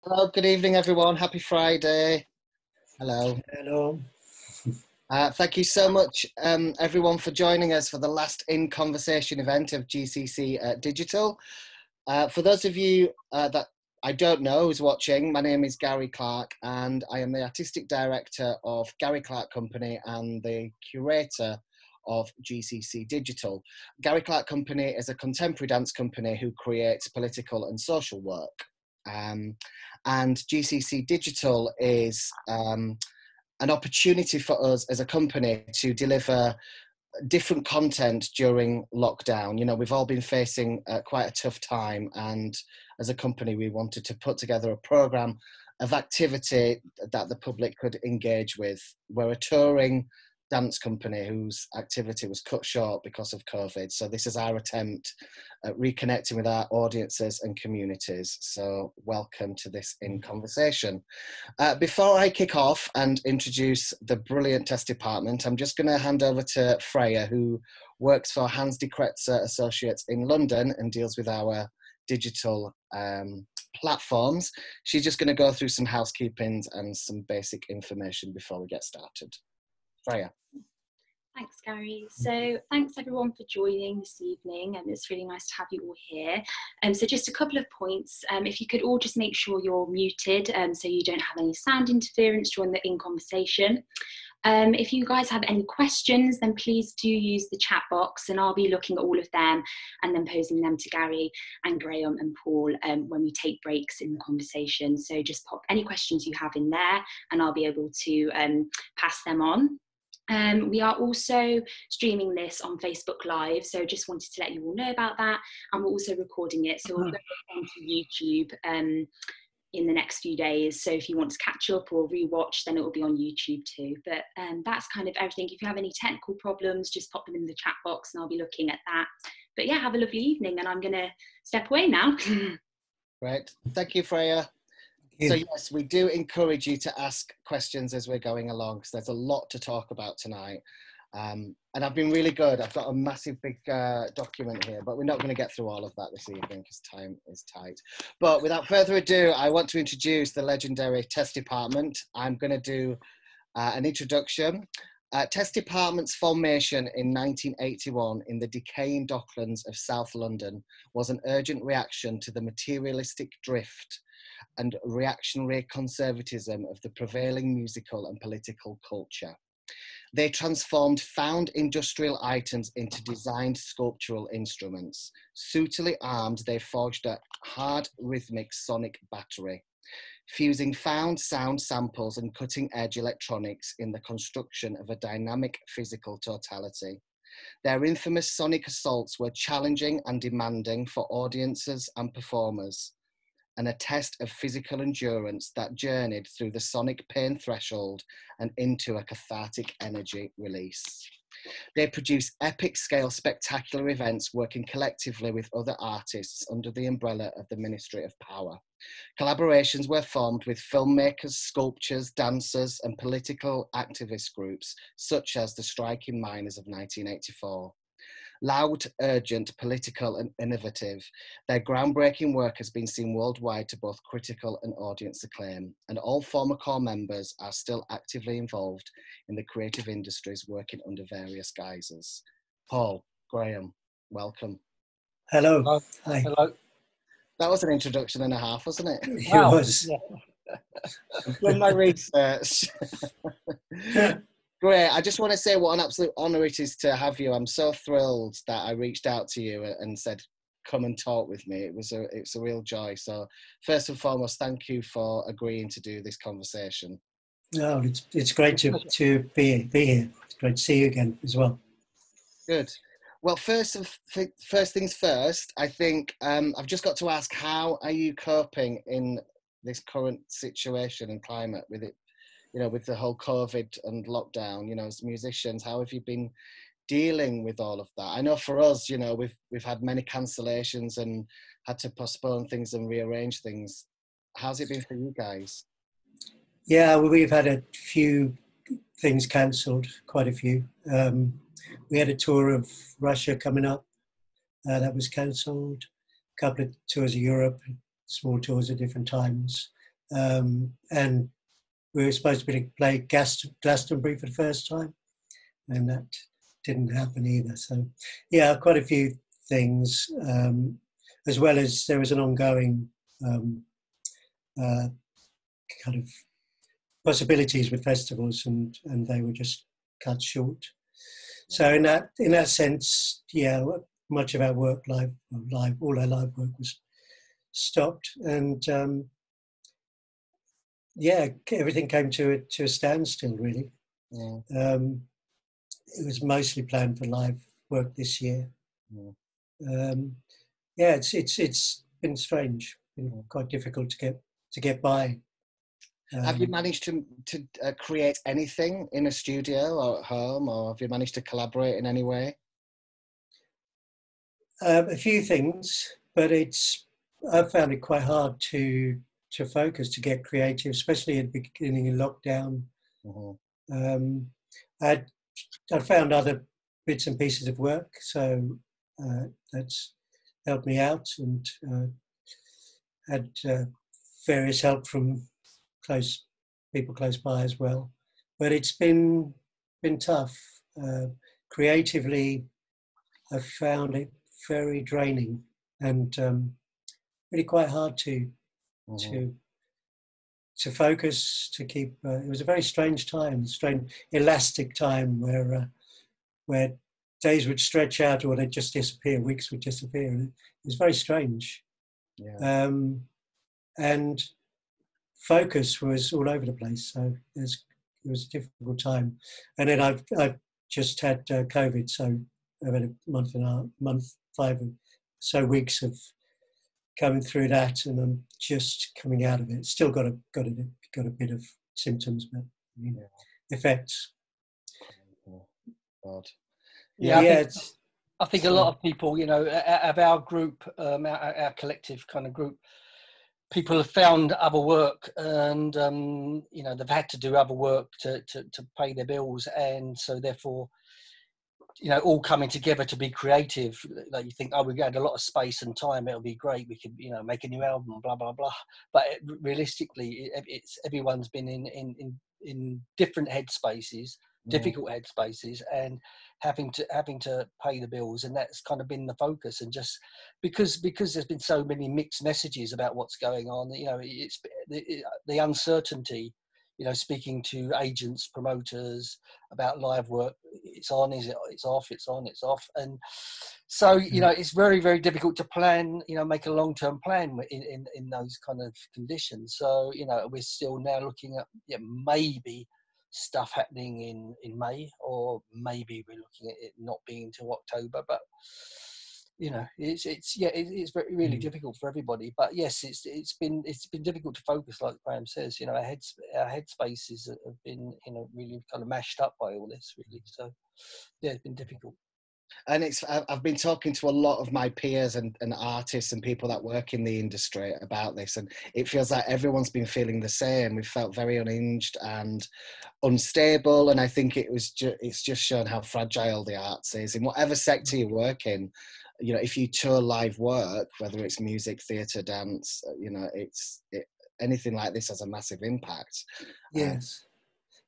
Hello, good evening, everyone. Happy Friday. Hello. Hello. Thank you so much, everyone, for joining us for the last In Conversation event of GCC Digital. For those of you that I don't know who's watching, my name is Gary Clarke, and I am the Artistic Director of Gary Clarke Company and the Curator of GCC Digital. Gary Clarke Company is a contemporary dance company who creates political and social work. And GCC Digital is an opportunity for us as a company to deliver different content during lockdown. You know, we've all been facing quite a tough time, and as a company we wanted to put together a programme of activity that the public could engage with. We're a touring dance company whose activity was cut short because of COVID. So this is our attempt at reconnecting with our audiences and communities. So welcome to this In Conversation. Before I kick off and introduce the brilliant test department, I'm just going to hand over to Freya, who works for Hans de Kretzer Associates in London and deals with our digital platforms. She's just going to go through some housekeeping and some basic information before we get started. Freya. Thanks, Gary. So thanks everyone for joining this evening, and it's really nice to have you all here. So just a couple of points. If you could all just make sure you're muted so you don't have any sound interference during the In Conversation. If you guys have any questions, then please do use the chat box, and I'll be looking at all of them and then posing them to Gary and Graham and Paul when we take breaks in the conversation. So just pop any questions you have in there and I'll be able to pass them on. We are also streaming this on Facebook Live, so just wanted to let you all know about that, and we're also recording it, so we'll go onto YouTube in the next few days. So if you want to catch up or rewatch, then it will be on YouTube too. But that's kind of everything. If you have any technical problems, just pop them in the chat box and I'll be looking at that. But yeah, have a lovely evening, and I'm going to step away now. Right, thank you, Freya. So yes, we do encourage you to ask questions as we're going along, because there's a lot to talk about tonight. And I've been really good. I've got a massive big document here, but we're not going to get through all of that this evening because time is tight. But without further ado, I want to introduce the legendary test department. I'm going to do an introduction. Test department's formation in 1981 in the decaying docklands of South London was an urgent reaction to the materialistic drift and reactionary conservatism of the prevailing musical and political culture. They transformed found industrial items into designed sculptural instruments. Suitably armed, they forged a hard rhythmic sonic battery, fusing found sound samples and cutting-edge electronics in the construction of a dynamic physical totality. Their infamous sonic assaults were challenging and demanding for audiences and performers, and a test of physical endurance that journeyed through the sonic pain threshold and into a cathartic energy release. They produce epic-scale spectacular events working collectively with other artists under the umbrella of the Ministry of Power. Collaborations were formed with filmmakers, sculptors, dancers, and political activist groups, such as the Striking Miners of 1984. Loud, urgent, political and innovative, their groundbreaking work has been seen worldwide to both critical and audience acclaim, and all former core members are still actively involved in the creative industries working under various guises. Paul, Graham, welcome. Hello. Hello. Hi. Hello. That was an introduction and a half, wasn't it? Wow. It was. I've done my research. Great. I just want to say what an absolute honour it is to have you. I'm so thrilled that I reached out to you and said, come and talk with me. It's a real joy. So first and foremost, thank you for agreeing to do this conversation. No, it's great to be here. It's great to see you again as well. Good. Well, first things first, I think I've just got to ask, how are you coping in this current situation and climate with it? You know, with the whole COVID and lockdown, you know, as musicians, how have you been dealing with all of that? I know for us, you know, we've had many cancellations and had to postpone things and rearrange things. How's it been for you guys? Yeah, well, we've had a few things cancelled, quite a few. We had a tour of Russia coming up that was cancelled. A couple of tours of Europe, small tours at different times. And we were supposed to be play Glastonbury for the first time, and that didn't happen either. So, yeah, quite a few things, as well as there was an ongoing kind of possibilities with festivals, and they were just cut short. So in that sense, yeah, much of our work all our live work was stopped, and yeah, everything came to a standstill really. Yeah. It was mostly planned for live work this year. Yeah. Yeah, it's been strange, been quite difficult to get by. Have you managed to create anything in a studio or at home, or have you managed to collaborate in any way? A few things, but I've found it quite hard to focus, to get creative, especially at the beginning of lockdown. I found other bits and pieces of work, so that's helped me out, and had various help from people close by as well. But it's been tough. Creatively, I've found it very draining, and really quite hard to focus, to keep. It was a very strange time, strange elastic time where days would stretch out or they'd just disappear, weeks would disappear. And it was very strange. Yeah. And focus was all over the place, so it was a difficult time. And then I've just had COVID, so I've had a month, 5 or so weeks of coming through that, and I'm just coming out of it. Still got a bit of symptoms, but effects. God. Yeah, I think a lot of people, of our group, our collective kind of group, people have found other work, and they've had to do other work to pay their bills, and so therefore, all coming together to be creative. Like you think, we had a lot of space and time, it'll be great, we could make a new album, blah blah blah. But realistically, it's everyone's been in different headspaces, difficult headspaces, and having to pay the bills, and that's kind of been the focus. And just because there's been so many mixed messages about what's going on, it's the uncertainty. Speaking to agents, promoters about live work, it's on, is it? It's off. It's on. It's off. And so it's very, very difficult to plan. Make a long-term plan in those kind of conditions. So we're still now looking at maybe stuff happening in May, or maybe we're looking at it not being until October. But it's very, really difficult for everybody. But yes, it's been difficult to focus, like Graham says. Our headspaces have been really kind of mashed up by all this, really. So yeah, it's been difficult. And I've been talking to a lot of my peers and artists and people that work in the industry about this, and it feels like everyone's been feeling the same. We've felt very unhinged and unstable, and I think it's just shown how fragile the arts is in whatever sector you work in. If you tour live work, whether it's music, theatre, dance, anything like this has a massive impact. Yes.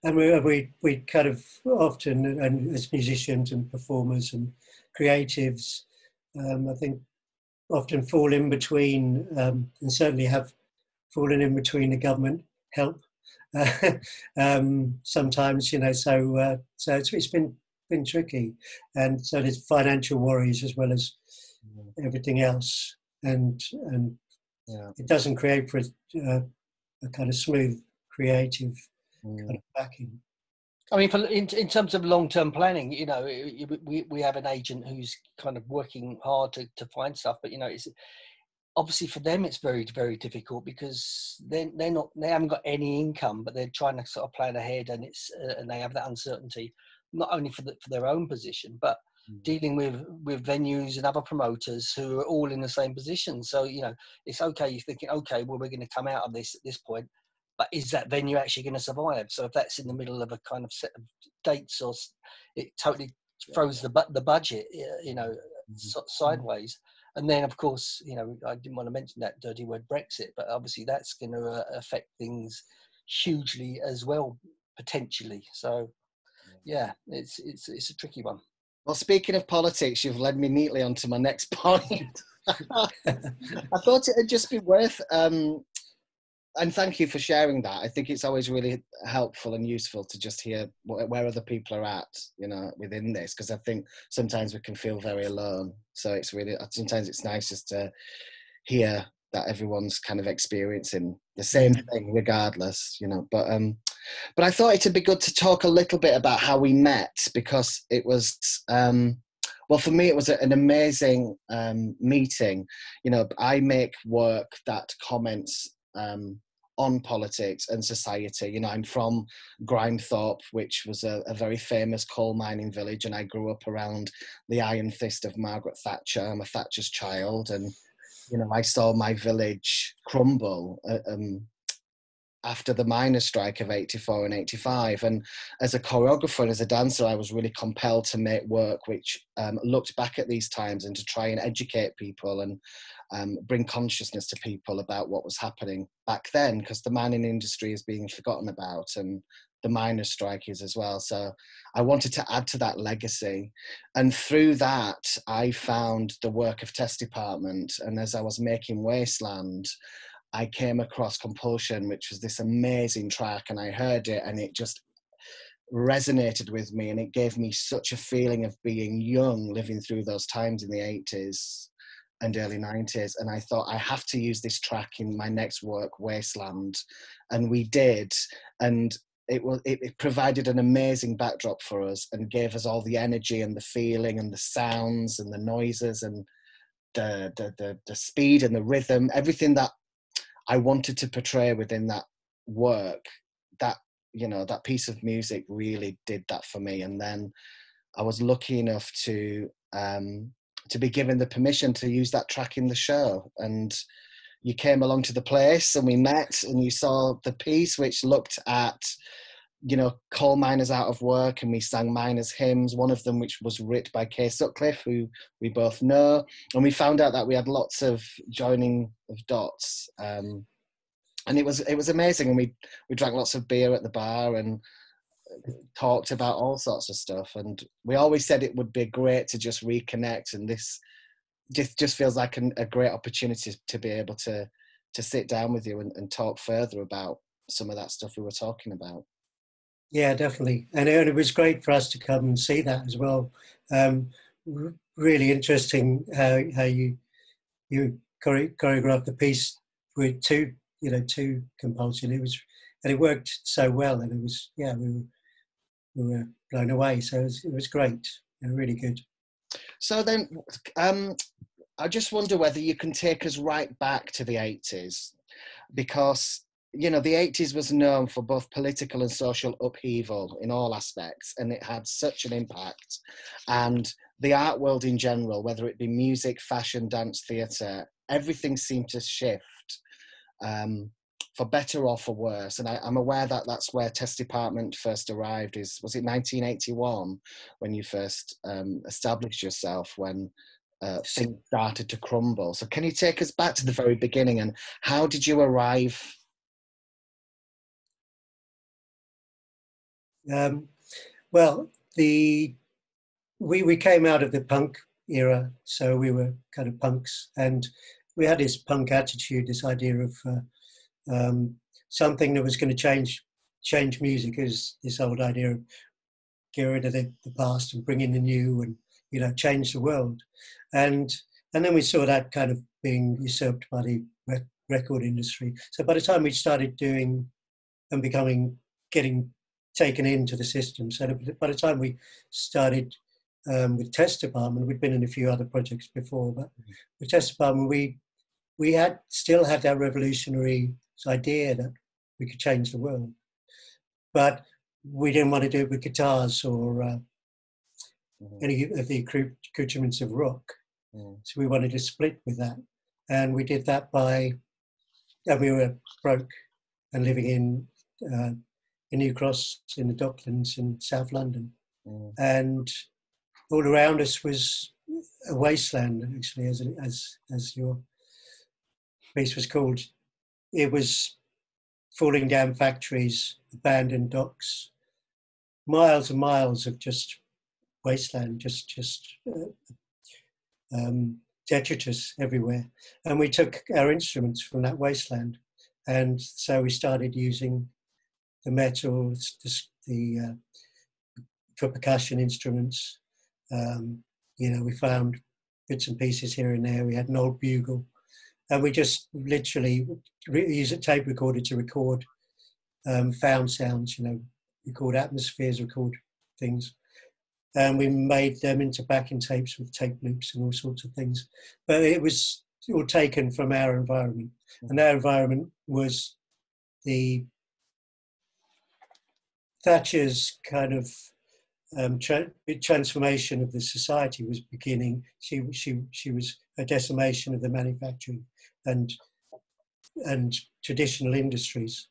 And we kind of often, and as musicians and performers and creatives, I think often fall in between, and certainly have fallen in between the government help sometimes, so it's been tricky, and so there's financial worries as well as everything else, and it doesn't create for a kind of smooth, creative kind of backing. I mean, in terms of long-term planning, we have an agent who's kind of working hard to find stuff, but it's obviously for them it's very, very difficult, because they haven't got any income, but they're trying to sort of plan ahead, and and they have that uncertainty, not only for their own position, but dealing with venues and other promoters who are all in the same position. So it's okay, you're thinking, okay, well, we're going to come out of this at this point, but is that venue actually going to survive? So if that's in the middle of a kind of set of dates, or it totally throws the budget, sideways. And then, of course, you know, I didn't want to mention that dirty word Brexit, but obviously that's going to affect things hugely as well, potentially. So, yeah, it's a tricky one. Well, speaking of politics, you've led me neatly onto my next point. I thought it would just be worth, and thank you for sharing that. I think it's always really helpful and useful to just hear where other people are at, you know, within this, because I think sometimes we can feel very alone. So it's really, sometimes it's nice just to hear that everyone's kind of experiencing the same thing regardless, you know. But I thought it'd be good to talk a little bit about how we met, because it was, well, for me, it was an amazing meeting. You know, I make work that comments on politics and society. You know, I'm from Grimethorpe, which was a very famous coal mining village, and I grew up around the iron fist of Margaret Thatcher. I'm a Thatcher's child, and, you know, I saw my village crumble after the miners' strike of 84 and 85. And as a choreographer and as a dancer, I was really compelled to make work which looked back at these times and to try and educate people and bring consciousness to people about what was happening back then, because the mining industry is being forgotten about, and the miners' strike is as well. So I wanted to add to that legacy. And through that, I found the work of Test Department. And as I was making Wasteland, I came across Compulsion, which was this amazing track, and I heard it and it just resonated with me, and it gave me such a feeling of being young, living through those times in the 80s and early 90s. And I thought, I have to use this track in my next work, Wasteland. And we did. And it provided an amazing backdrop for us and gave us all the energy and the feeling and the sounds and the noises and the speed and the rhythm, everything that I wanted to portray within that work. That, you know, that piece of music really did that for me. And then I was lucky enough to be given the permission to use that track in the show. And you came along to the place and we met, and you saw the piece which looked at, you know, coal miners out of work, and we sang miners' hymns, one of them which was writ by Kay Sutcliffe, who we both know. And we found out that we had lots of joining of dots. And it was amazing. And we drank lots of beer at the bar and talked about all sorts of stuff. And we always said it would be great to just reconnect. And this just feels like a great opportunity to be able to sit down with you and talk further about some of that stuff we were talking about. Yeah, definitely. And it was great for us to come and see that as well. Really interesting how you choreographed the piece with two Compulsion. It worked so well, and it was, yeah, we were blown away. So it was great and really good. So then, I just wonder whether you can take us right back to the 80s, because, you know, the 80s was known for both political and social upheaval in all aspects, and it had such an impact. And the art world in general, whether it be music, fashion, dance, theatre, everything seemed to shift, for better or for worse. And I'm aware that that's where Test Department first arrived. Was it 1981 when you first established yourself, when things started to crumble? So can you take us back to the very beginning, and how did you arrive? Well, we came out of the punk era, so we were kind of punks, and we had this punk attitude, this idea of something that was going to change music, is this old idea of get rid of the past and bring in the new, and, you know, change the world. And then we saw that kind of being usurped by the record industry. So by the time we started doing and getting taken into the system, so by the time we started with Test Department, we'd been in a few other projects before, but with Test Department, we still had that revolutionary idea that we could change the world, but we didn't want to do it with guitars or any of the accoutrements of rock. So we wanted to split with that, and we did that and we were broke and living in New Cross in the Docklands in South London, and all around us was a wasteland, actually, as your piece was called. It was falling down factories, abandoned docks, miles and miles of just wasteland, detritus everywhere. And we took our instruments from that wasteland. And so we started using the metals, for percussion instruments. We found bits and pieces here and there. We had an old bugle. And we just literally use a tape recorder to record found sounds, record atmospheres, record things. And we made them into backing tapes with tape loops and all sorts of things. But it was all taken from our environment. And our environment was the Thatcher's kind of transformation of the society was beginning. She was a decimation of the manufacturing and traditional industries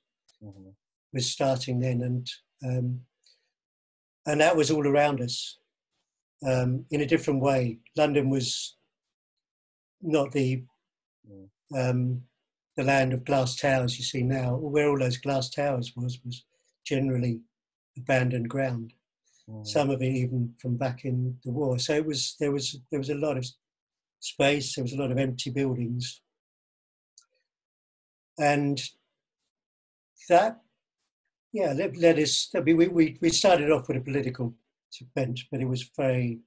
was starting then, and that was all around us in a different way. London was not the land of glass towers you see now. Where all those glass towers was generally abandoned ground. Some of it even from back in the war. So there was a lot of space. There was a lot of empty buildings, and that led us. I mean, we started off with a political bent, but it was very.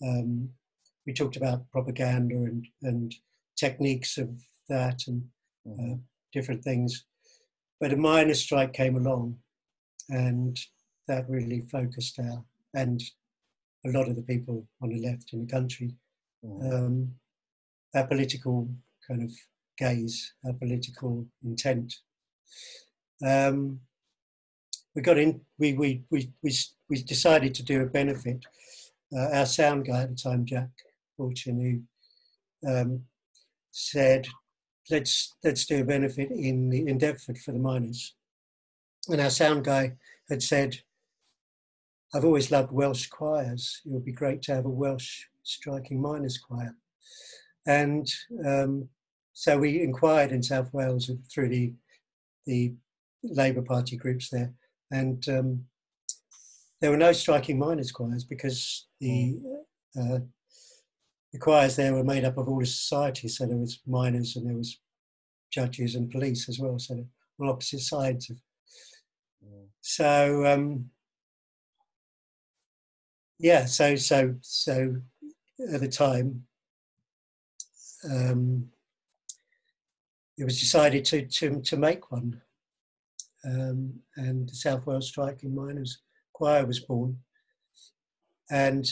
We talked about propaganda and techniques of that and different things. But a miners' strike came along, and that really focused and a lot of the people on the left in the country, our political kind of gaze, our political intent. We got in. We decided to do a benefit. Our sound guy at the time, Jack Fortune, who said, "Let's do a benefit in Deptford for the miners." And our sound guy had said, "I've always loved Welsh choirs. It would be great to have a Welsh striking miners' choir." And so we inquired in South Wales through the Labour Party groups there, and there were no striking miners' choirs because the choirs there were made up of all the society. So there was miners and there was judges and police as well. So they were opposite sides of. So so at the time, it was decided to make one, and the South Wales Striking Miners Choir was born, and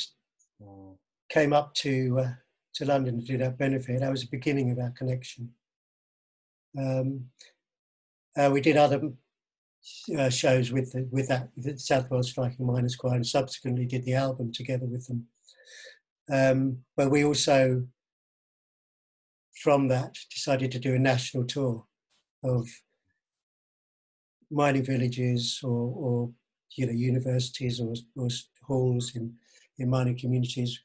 came up to London to do that benefit. That was the beginning of our connection. We did other shows with the South Wales Striking Miners Choir, and subsequently did the album together with them. But we also, from that, decided to do a national tour of mining villages or universities or halls in mining communities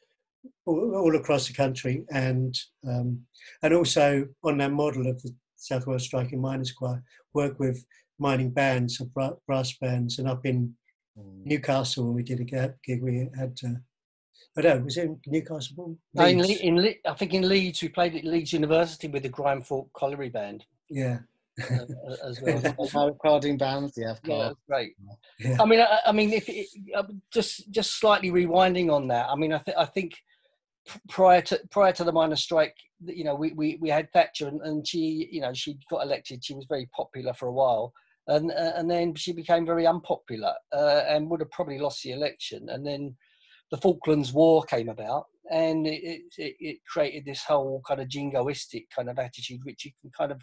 all across the country, and also on that model of the South Wales Striking Miners Choir, work with mining bands, brass bands, and up in Newcastle when we did a gig, we had. I don't know, was it in Newcastle? No, I think in Leeds, we played at Leeds University with the Grimethorpe Colliery Band. Yeah. As well. Recording bands, yeah, of course. Yeah, that's great. Yeah. I mean, if just slightly rewinding on that, I mean, I think prior to the miners' strike, we had Thatcher, and she got elected. She was very popular for a while, and then she became very unpopular, and would have probably lost the election. And then the Falklands War came about, and it created this whole kind of jingoistic kind of attitude, which you can kind of,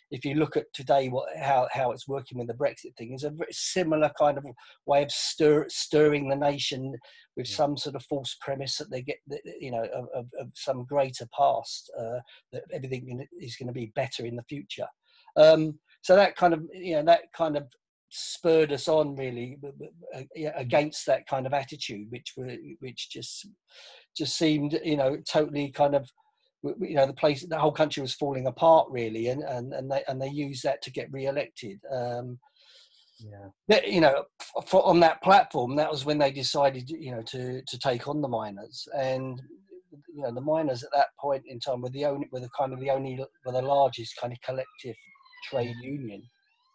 if you look at today, how it's working with the Brexit thing, is a very similar kind of way of stirring the nation with some sort of false premise that they get, of some greater past, that everything is going to be better in the future. So that kind of, spurred us on really against that kind of attitude, which just seemed, you know, totally kind of, you know, the whole country was falling apart really, and they used that to get re-elected. You know, on that platform, that was when they decided, you know, to take on the miners. And you know, the miners at that point in time were the largest kind of collective trade union,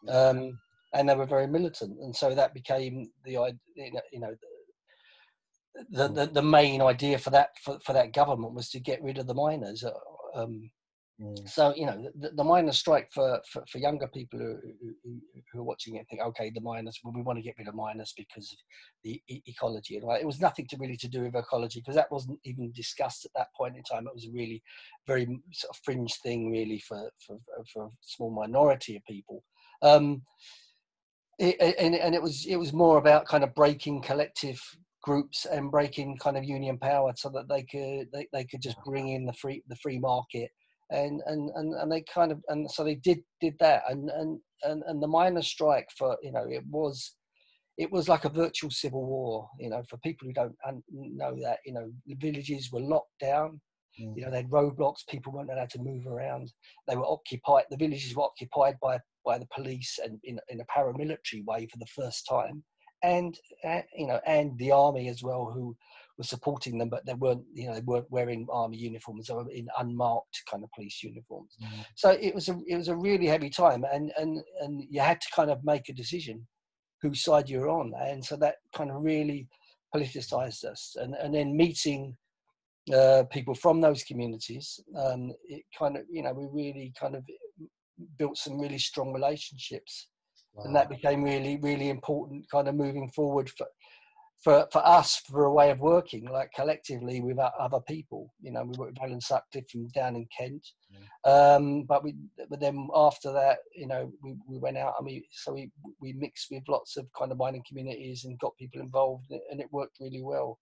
and they were very militant, and so that became the main idea for that government was to get rid of the miners. So, you know, the miners' strike for younger people who are watching it think, okay, the miners, well, we want to get rid of miners because of the ecology. And it was nothing to do with ecology, because that wasn't even discussed at that point in time. It was a really very sort of fringe thing, really, for a small minority of people. And it was more about kind of breaking collective groups and breaking kind of union power, so that they could just bring in the free market. And they kind of, and so they did that, and the miners' strike, for, you know, it was like a virtual civil war, you know, for people who don't know that. You know, the villages were locked down, you know, they had roadblocks, people weren't allowed to move around, they were occupied, the villages were occupied by the police, and in a paramilitary way for the first time, and you know, and the army as well, who were supporting them, but they weren't wearing army uniforms, they were in unmarked kind of police uniforms. So it was a really heavy time, and you had to kind of make a decision whose side you're on, and so that kind of really politicized us. And then meeting people from those communities, it kind of, you know, we really kind of built some really strong relationships. Wow. And that became really, really important kind of moving forward for us, for a way of working, like collectively with other people. You know, we worked with Alan Sutcliffe from down in Kent. But then after that, you know, we went out, and we mixed with lots of kind of mining communities and got people involved, and it worked really well.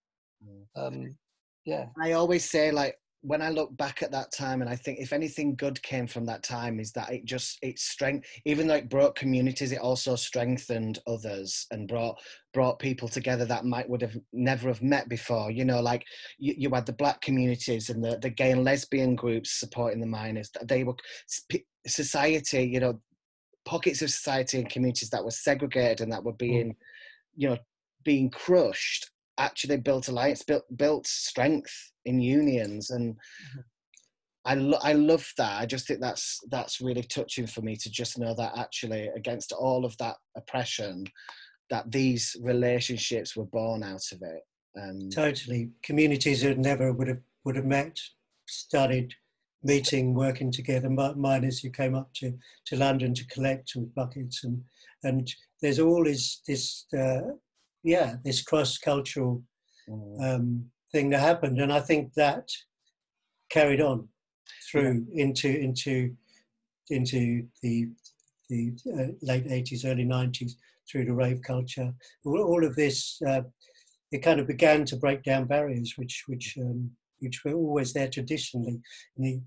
Yeah. I always say, like, when I look back at that time, and I think if anything good came from that time, is that it's strength, even though it broke communities, it also strengthened others and brought people together that would have never have met before. You know, like you had the black communities and the gay and lesbian groups supporting the miners. They were society, you know, pockets of society and communities that were segregated and that were being, you know, being crushed, actually built alliance, built strength in unions. And I love that. I just think that's really touching for me, to just know that actually, against all of that oppression, that these relationships were born out of it. Totally. Communities that never would have met, started meeting, working together. Miners who came up to London to collect with buckets, and there's always this cross-cultural thing that happened, and I think that carried on through into the late 80s, early 90s, through the rave culture. All of this, it kind of began to break down barriers, which were always there traditionally. And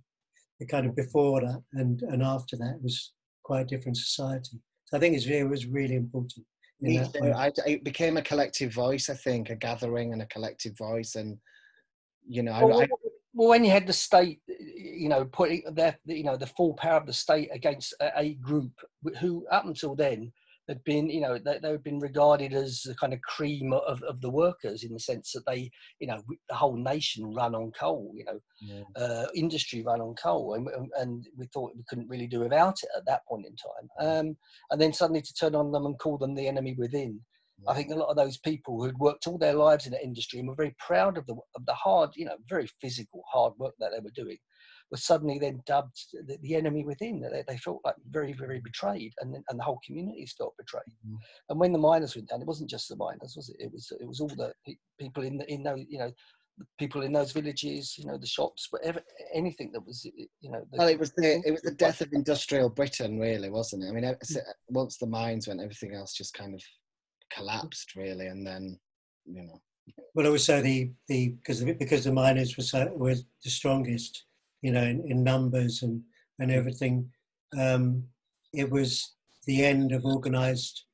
the kind of before that and after that was quite a different society. So I think it was really important. It became a collective voice, I think, a gathering and a collective voice. And, you know, well, when you had the state, you know, putting the full power of the state against a group who up until then had been, you know, they had been regarded as the kind of cream of the workers, in the sense that they, you know, the whole nation run on coal, you know, industry run on coal, and we thought we couldn't really do without it at that point in time. And then suddenly to turn on them and call them the enemy within. I think a lot of those people who'd worked all their lives in that industry and were very proud of the hard, you know, very physical, hard work that they were doing, were suddenly then dubbed the enemy within. They felt like very, very betrayed, and the whole communities felt betrayed. And when the miners went down, it wasn't just the miners, was it? It was all the people in those, you know, the people in those villages, you know, the shops, whatever, anything that was, you know. Well, it was the death of industrial Britain, really, wasn't it? I mean, once the mines went, everything else just kind of collapsed, really, and then, you know. Well, also because the miners were the strongest, you know, in numbers and everything. It was the end of organised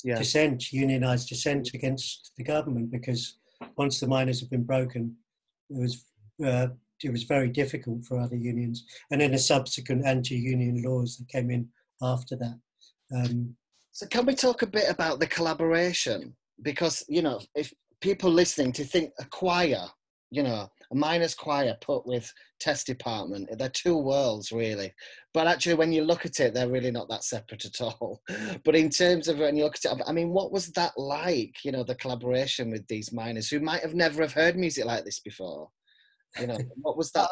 dissent, unionised dissent against the government, because once the miners had been broken, it was very difficult for other unions, and then the subsequent anti-union laws that came in after that. So can we talk a bit about the collaboration? Because, you know, if people listening to think a choir, you know, a miners' choir put with test department, they're two worlds really. But actually when you look at it, they're really not that separate at all. But in terms of when you look at it, I mean, what was that like, you know, the collaboration with these miners who might have never have heard music like this before? You know, what was that?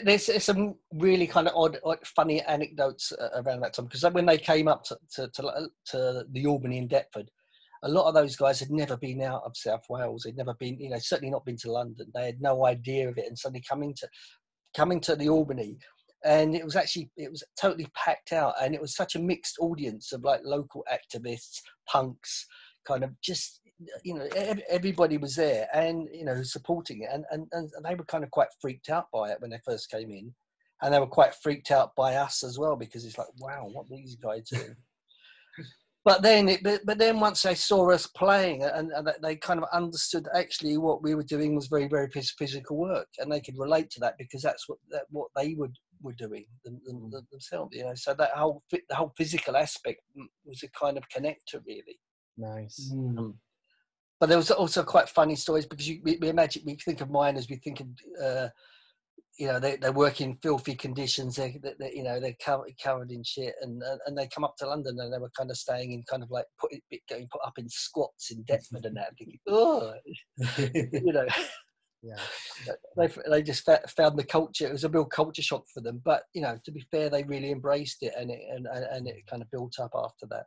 There's some really kind of odd, funny anecdotes around that time, because when they came up to the Albany in Deptford, a lot of those guys had never been out of South Wales. They'd never been, you know, certainly not been to London. They had no idea of it, and suddenly coming to the Albany, and it was totally packed out, and it was such a mixed audience of like local activists, punks, kind of just, you know, everybody was there, and, you know, supporting it, and they were kind of quite freaked out by it when they first came in, and they were quite freaked out by us as well, because it's like, wow, what are these guys doing? But then once they saw us playing, and they kind of understood actually what we were doing was very, very physical work, and they could relate to that, because that's what they were doing themselves, you know. So that the whole physical aspect was a kind of connector, really. Nice. But there was also quite funny stories, because we imagine, we think of miners, we think of you know, they work in filthy conditions. They you know, they're covered in shit, and they come up to London, and they were kind of staying in kind of like getting put up in squats in Deptford and that. Thinking, oh, you know, yeah. They just found the culture. It was a real culture shock for them. But, you know, to be fair, they really embraced it, and it kind of built up after that.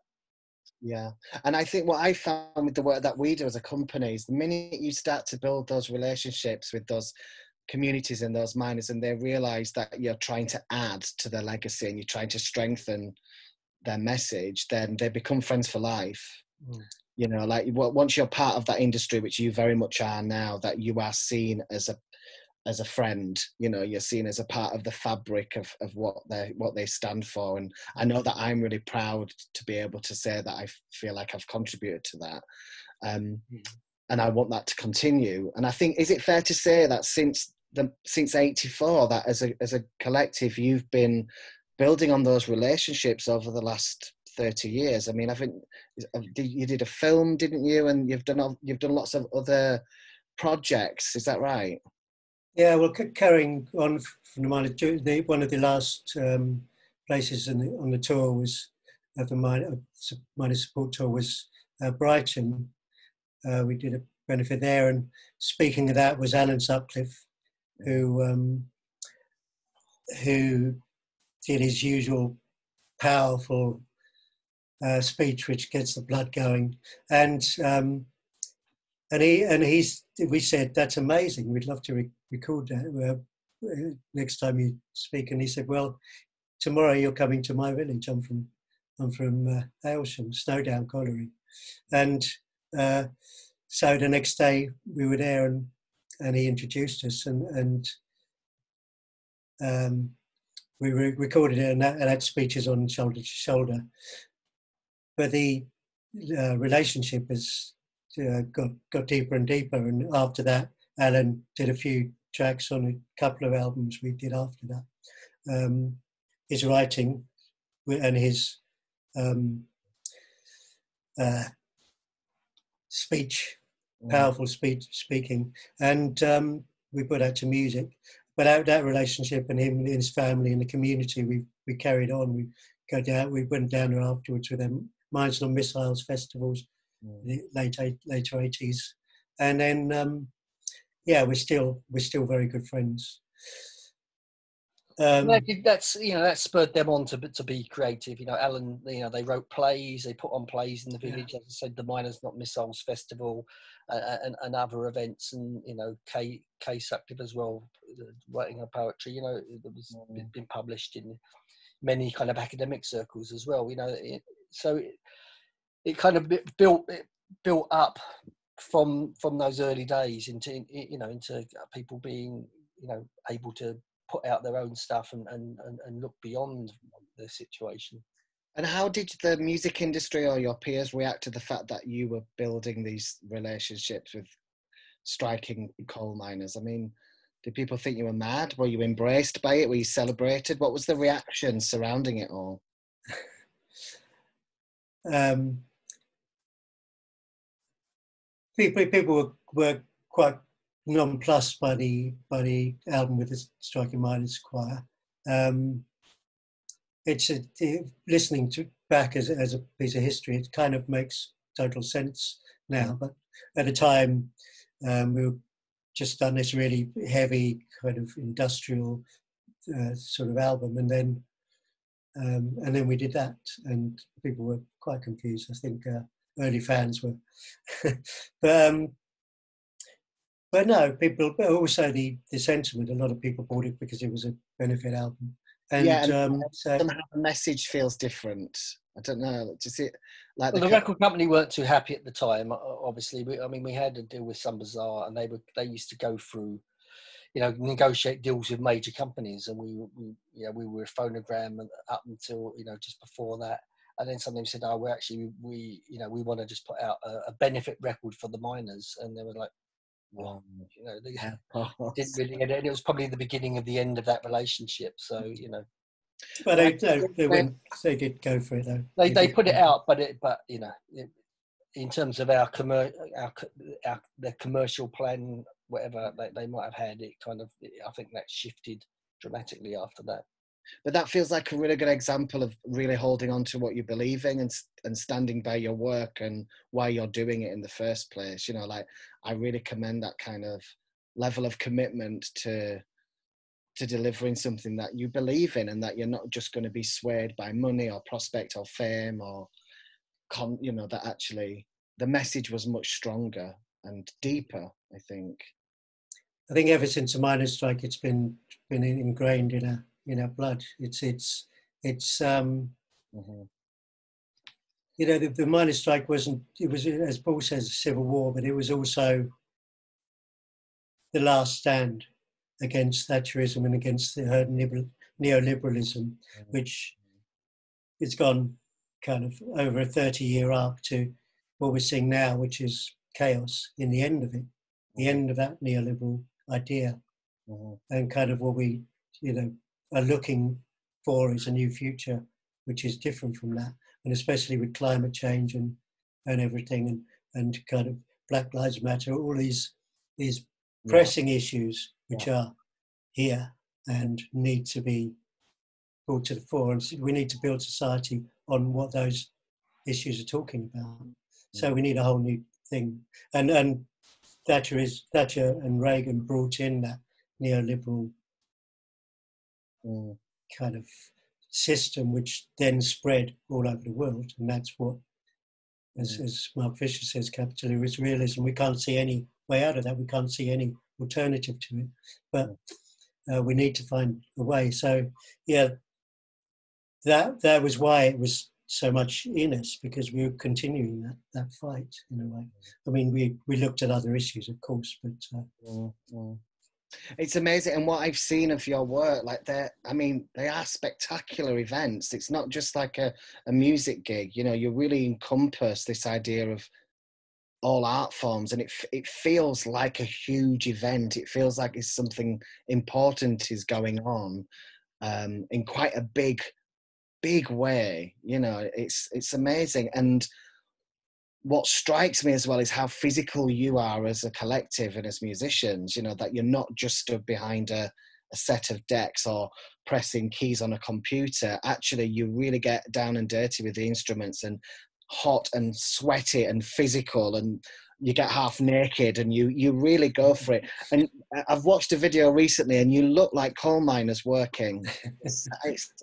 Yeah, and I think what I found with the work that we do as a company is the minute you start to build those relationships with those communities and those miners, and they realize that you're trying to add to their legacy and you're trying to strengthen their message, then they become friends for life. You know, like once you're part of that industry, which you very much are now, that you are seen as a friend, you know, you're seen as a part of the fabric of what they stand for. And I know that I'm really proud to be able to say that I feel like I've contributed to that. And I want that to continue. And I think, is it fair to say that since 84, that as a collective, you've been building on those relationships over the last 30 years? I mean, I think you did a film, didn't you? And you've done lots of other projects. Is that right? Yeah, well, carrying on from the minor, one of the last places on the tour was the minor support tour was Brighton. We did a benefit there, and speaking of that was Alan Sutcliffe, who did his usual powerful speech, which gets the blood going, and we said, that's amazing, we'd love to record that next time you speak. And he said, well, tomorrow you're coming to my village. I'm from Aylsham, Snowdown Colliery, and so the next day we were there, and he introduced us, and we recorded it, and had speeches on shoulder to shoulder. But the relationship has got deeper and deeper, and after that, Alan did a few tracks on a couple of albums we did after that. His writing and his speech, powerful speaking, and we put that to music. But out that relationship, and him and his family and the community, we carried on. We went down there afterwards with them Mines and Missiles festivals, the later 80s, and then we're still very good friends. That's, you know, that spurred them on to be creative. You know, Alan, you know, they wrote plays, they put on plays in the village. As I said, the Miners Not Missiles Festival, and other events, and, you know, Kay Sutcliffe as well, writing her poetry. You know, it was been published in many kind of academic circles as well. You know, so it kind of built up from those early days into people being, you know, able to put out their own stuff and look beyond the situation. And how did the music industry or your peers react to the fact that you were building these relationships with striking coal miners? I mean, did people think you were mad? Were you embraced by it? Were you celebrated? What was the reaction surrounding it all? People were quite nonplussed by the album with the Striking Miners Choir. It's listening to back as a piece of history, it kind of makes total sense now. But at the time, we were just done this really heavy kind of industrial sort of album, and then we did that, and people were quite confused. I think early fans were, but no, people. But also the sentiment. A lot of people bought it because it was a benefit album. And, yeah, and so somehow the message feels different. I don't know. Just it like the record company weren't too happy at the time. Obviously, we had to deal with Some Bazaar, and they used to go through, negotiate deals with major companies, and we were a phonogram up until just before that, and then somebody said, "Oh, we want to just put out a benefit record for the miners," and they were like, "Well, they didn't really get it." And it was probably the beginning of the end of that relationship. So but they did go for it though. They put it out, but in terms of their commercial plan, whatever they might have had, it kind of, I think that shifted dramatically after that. But that feels like a really good example of really holding on to what you believe in and standing by your work and why you're doing it in the first place. Like, I really commend that kind of level of commitment to delivering something that you believe in, and that you're not just going to be swayed by money or prospect or fame or that actually the message was much stronger and deeper, I think. I think ever since the miners' strike, it's been ingrained in our blood. It's Mm-hmm. The miners' strike it was, as Paul says, a civil war, but it was also the last stand against Thatcherism and against the neoliberalism, which has gone kind of over a 30-year arc to what we're seeing now, which is chaos in the end of it, the end of that neoliberal idea, and kind of what we, are looking for is a new future, which is different from that, and especially with climate change and everything, and kind of Black Lives Matter, all these pressing issues which are here and need to be brought to the fore. And we need to build society on what those issues are talking about. So we need a whole new thing. And Thatcher and Reagan brought in that neoliberal kind of system, which then spread all over the world. And that's what, as Mark Fisher says, capitalism is realism. We can't see any way out of that. We can't see any alternative to it. But we need to find a way. So, that was why it was so much in us, because we were continuing that fight in a way. I mean, we looked at other issues, of course, but it's amazing. And what I've seen of your work, like they are spectacular events. It's not just like a music gig, you really encompass this idea of all art forms, and it feels like a huge event. It feels like it's something important is going on in quite a big way. It's amazing. And what strikes me as well is how physical you are as a collective and as musicians, that you're not just stood behind a set of decks or pressing keys on a computer. Actually, you really get down and dirty with the instruments, and hot and sweaty and physical, and you get half naked, and you really go for it. And I've watched a video recently, and you look like coal miners working. It's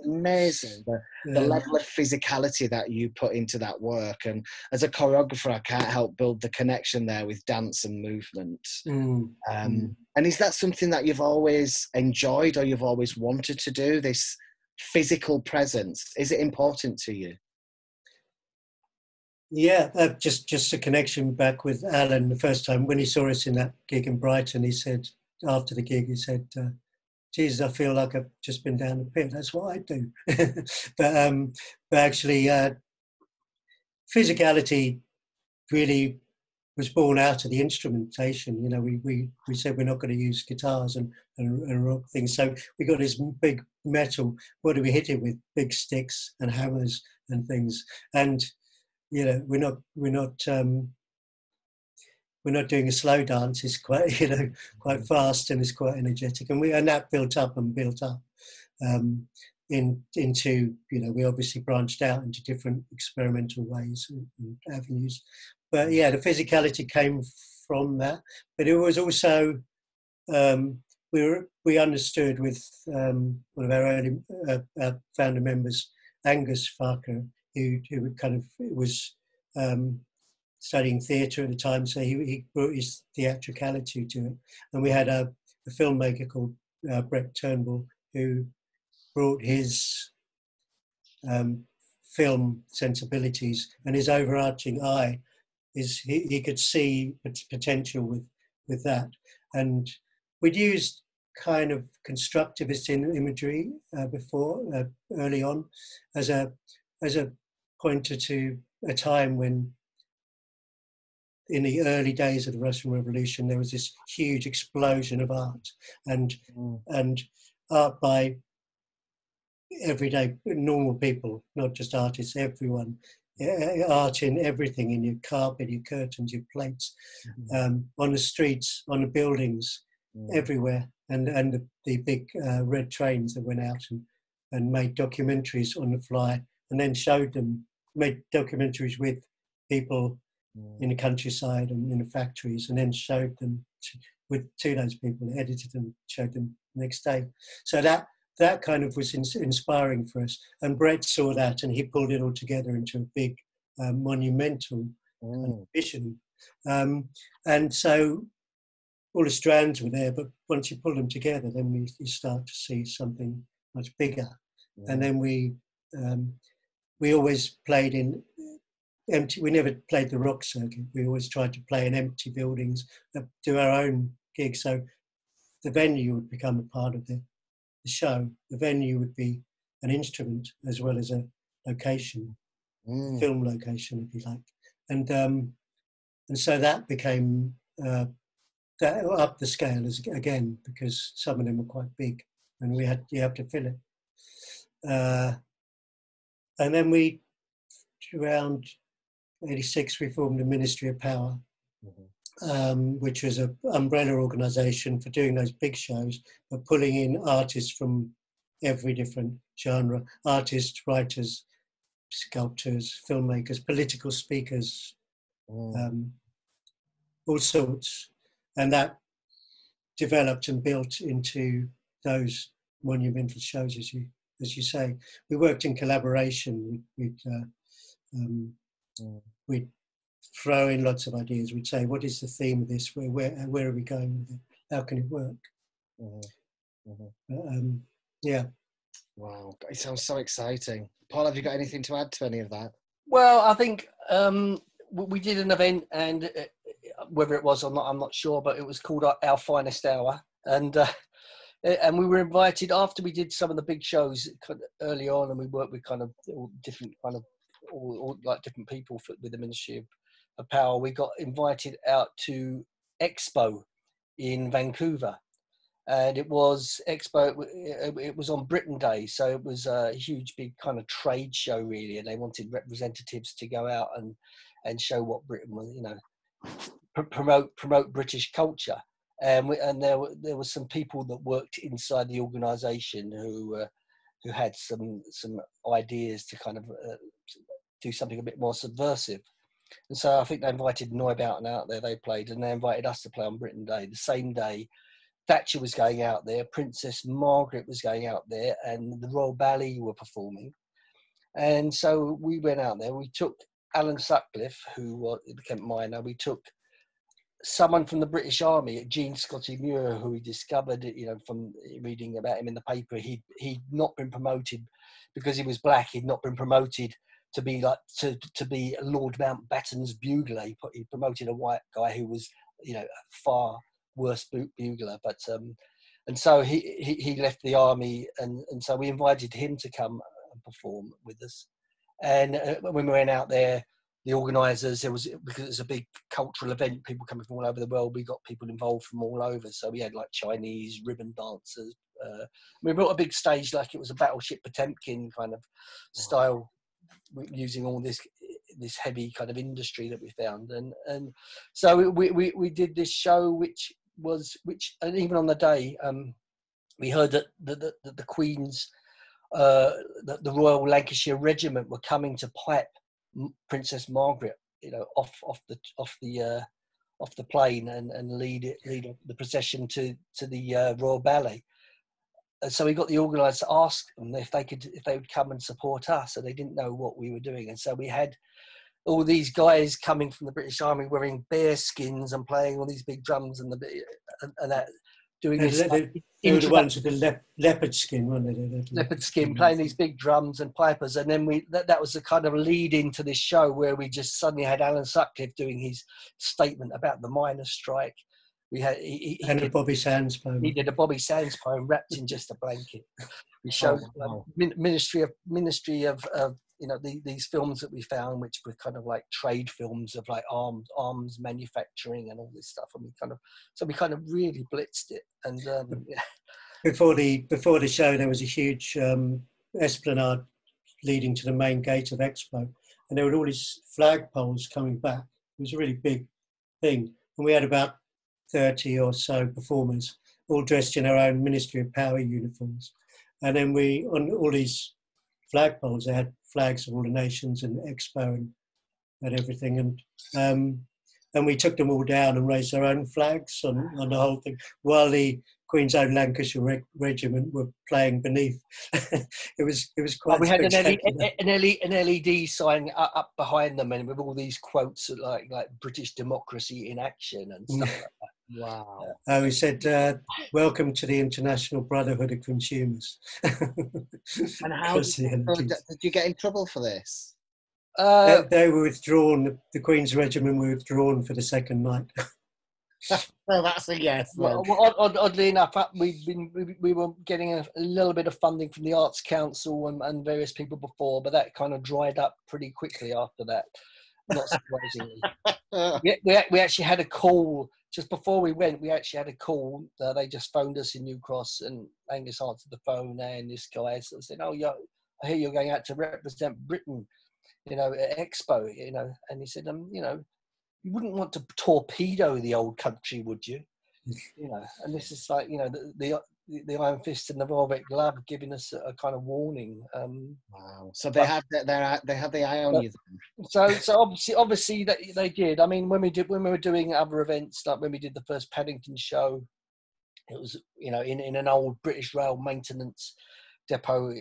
amazing, the level of physicality that you put into that work. And as a choreographer, I can't help build the connection there with dance and movement. And is that something that you've always enjoyed, or you've always wanted to do, this physical presence? Is it important to you? Yeah, just a connection back with Alan the first time when he saw us in that gig in Brighton. He said, after the gig, he said, do Jesus, I feel like I've just been down the pit. That's what I do. But actually, physicality really was born out of the instrumentation. You know, we said we're not going to use guitars and rock things. So we got this big metal. What do we hit it with? Big sticks and hammers and things. And you know, we're not doing a slow dance. It's quite, you know, quite fast, and it's quite energetic. And that built up into, you know, we obviously branched out into different experimental ways and avenues. But yeah, the physicality came from that. But it was also, we understood with one of our early founder members, Angus Farker, who kind of was studying theatre at the time, so he brought his theatricality to it. And we had a filmmaker called Brett Turnbull, who brought his film sensibilities and his overarching eye. He could see potential with that. And we'd used kind of constructivist imagery before, early on, as a pointer to a time when, in the early days of the Russian Revolution, there was this huge explosion of art, and art by everyday normal people, not just artists, everyone. Art in everything, in your carpet, your curtains, your plates, on the streets, on the buildings, everywhere, and the big red trains that went out and made documentaries on the fly, and then made documentaries with people in the countryside and in the factories, and then showed them to those people, edited them, showed them the next day. So that kind of was inspiring for us. And Brett saw that, and he pulled it all together into a big monumental vision. And so all the strands were there, but once you pull them together, then you start to see something much bigger. And then we always played in empty. We never played the rock circuit. We always tried to play in empty buildings, do our own gigs. So the venue would become a part of the show. The venue would be an instrument as well as a location, film location, if you like. And so that became that upped the scale again, because some of them were quite big, and you have to fill it. And then around 86, we formed a Ministry of Power, which was an umbrella organisation for doing those big shows, but pulling in artists from every different genre, artists, writers, sculptors, filmmakers, political speakers, all sorts. And that developed and built into those monumental shows, as you say. We worked in collaboration. We'd throw in lots of ideas. We'd say, what is the theme of this? Where are we going with it? How can it work? Yeah. Wow, it sounds so exciting. Paul, have you got anything to add to any of that? Well, I think we did an event, and whether it was or not, I'm not sure, but it was called Our Finest Hour. And we were invited after we did some of the big shows early on, and we worked with kind of all different kind of all like different people with the Ministry of Power. We got invited out to Expo in Vancouver, and it was Expo. It was on Britain Day, so it was a huge, big kind of trade show, really. And they wanted representatives to go out and show what Britain was, you know, promote British culture. And there were some people that worked inside the organisation who had some ideas to kind of do something a bit more subversive. And so I think they invited Neubauten out there. They played, and they invited us to play on Britain Day. The same day, Thatcher was going out there, Princess Margaret was going out there, and the Royal Ballet were performing. And so we went out there. We took Alan Sutcliffe, who became a minor. We took someone from the British Army, Jean Scotty Muir, who we discovered, you know, from reading about him in the paper. He'd not been promoted because he was black. He'd not been promoted to be like to be Lord Mountbatten's bugler. He promoted a white guy who was, you know, a far worse bugler. But And so he left the army, and so we invited him to come and perform with us. And when we went out there, the organisers, because it was a big cultural event, people coming from all over the world, we got people involved from all over. So we had like Chinese ribbon dancers. We built a big stage like it was a Battleship Potemkin kind of style, using all this heavy kind of industry that we found. And so we did this show, and even on the day, we heard that the Queen's, the Royal Lancashire Regiment were coming to pipe Princess Margaret, off the plane and lead the procession to the Royal Ballet. And so we got the organisers to ask them if they would come and support us, and they didn't know what we were doing. And so we had all these guys coming from the British Army wearing bear skins and playing all these big drums and that. Doing this, they were the ones with the leopard skin, weren't they? Leopard skin, playing these big drums and pipers, and then that was the kind of lead into this show where we just suddenly had Alan Sutcliffe doing his statement about the miners' strike. We had a Bobby Sands poem. He did a Bobby Sands poem wrapped in just a blanket. We showed Ministry of these films that we found, which were kind of like trade films of like arms manufacturing and all this stuff, and we kind of really blitzed it. And before the show, there was a huge esplanade leading to the main gate of Expo, and there were all these flagpoles coming back. It was a really big thing, and we had about 30 or so performers, all dressed in our own Ministry of Power uniforms, and then on all these flagpoles, they had flags of all the nations and Expo and everything, and we took them all down and raised our own flags on the whole thing, while the Queen's Own Lancashire Regiment were playing beneath. it was quite. We had an LED sign up behind them, and with all these quotes like British democracy in action and stuff like that. Wow. We said, welcome to the International Brotherhood of Consumers. And how did you get in trouble for this? They were withdrawn. The Queen's Regiment were withdrawn for the second night. Well, that's a yes. Well, oddly enough, we were getting a little bit of funding from the Arts Council and various people before, but that kind of dried up pretty quickly after that. Not surprisingly. we actually had a call just before we went. We actually had a call. They just phoned us in New Cross, and Angus answered the phone, and this guy said, "Oh, I hear you're going out to represent Britain, at Expo, And he said, you wouldn't want to torpedo the old country, would you? And this is like, the iron fist and the velvet glove giving us a kind of warning. Wow! So they had the eye on you then. So obviously that they did. I mean, when we were doing other events, like when we did the first Paddington show, it was in an old British Rail maintenance depot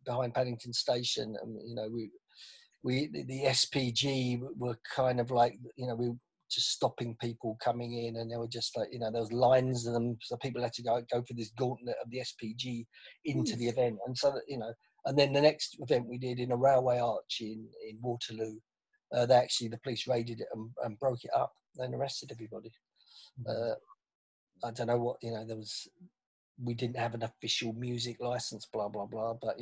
behind Paddington Station, and the SPG were kind of like, we were just stopping people coming in, and they were just like, there was lines of them, so people had to go for this gauntlet of the SPG into the event. And so that, and then the next event we did in a railway arch in Waterloo, the police raided it and broke it up and arrested everybody. I don't know what, we didn't have an official music license, blah, blah, blah, but,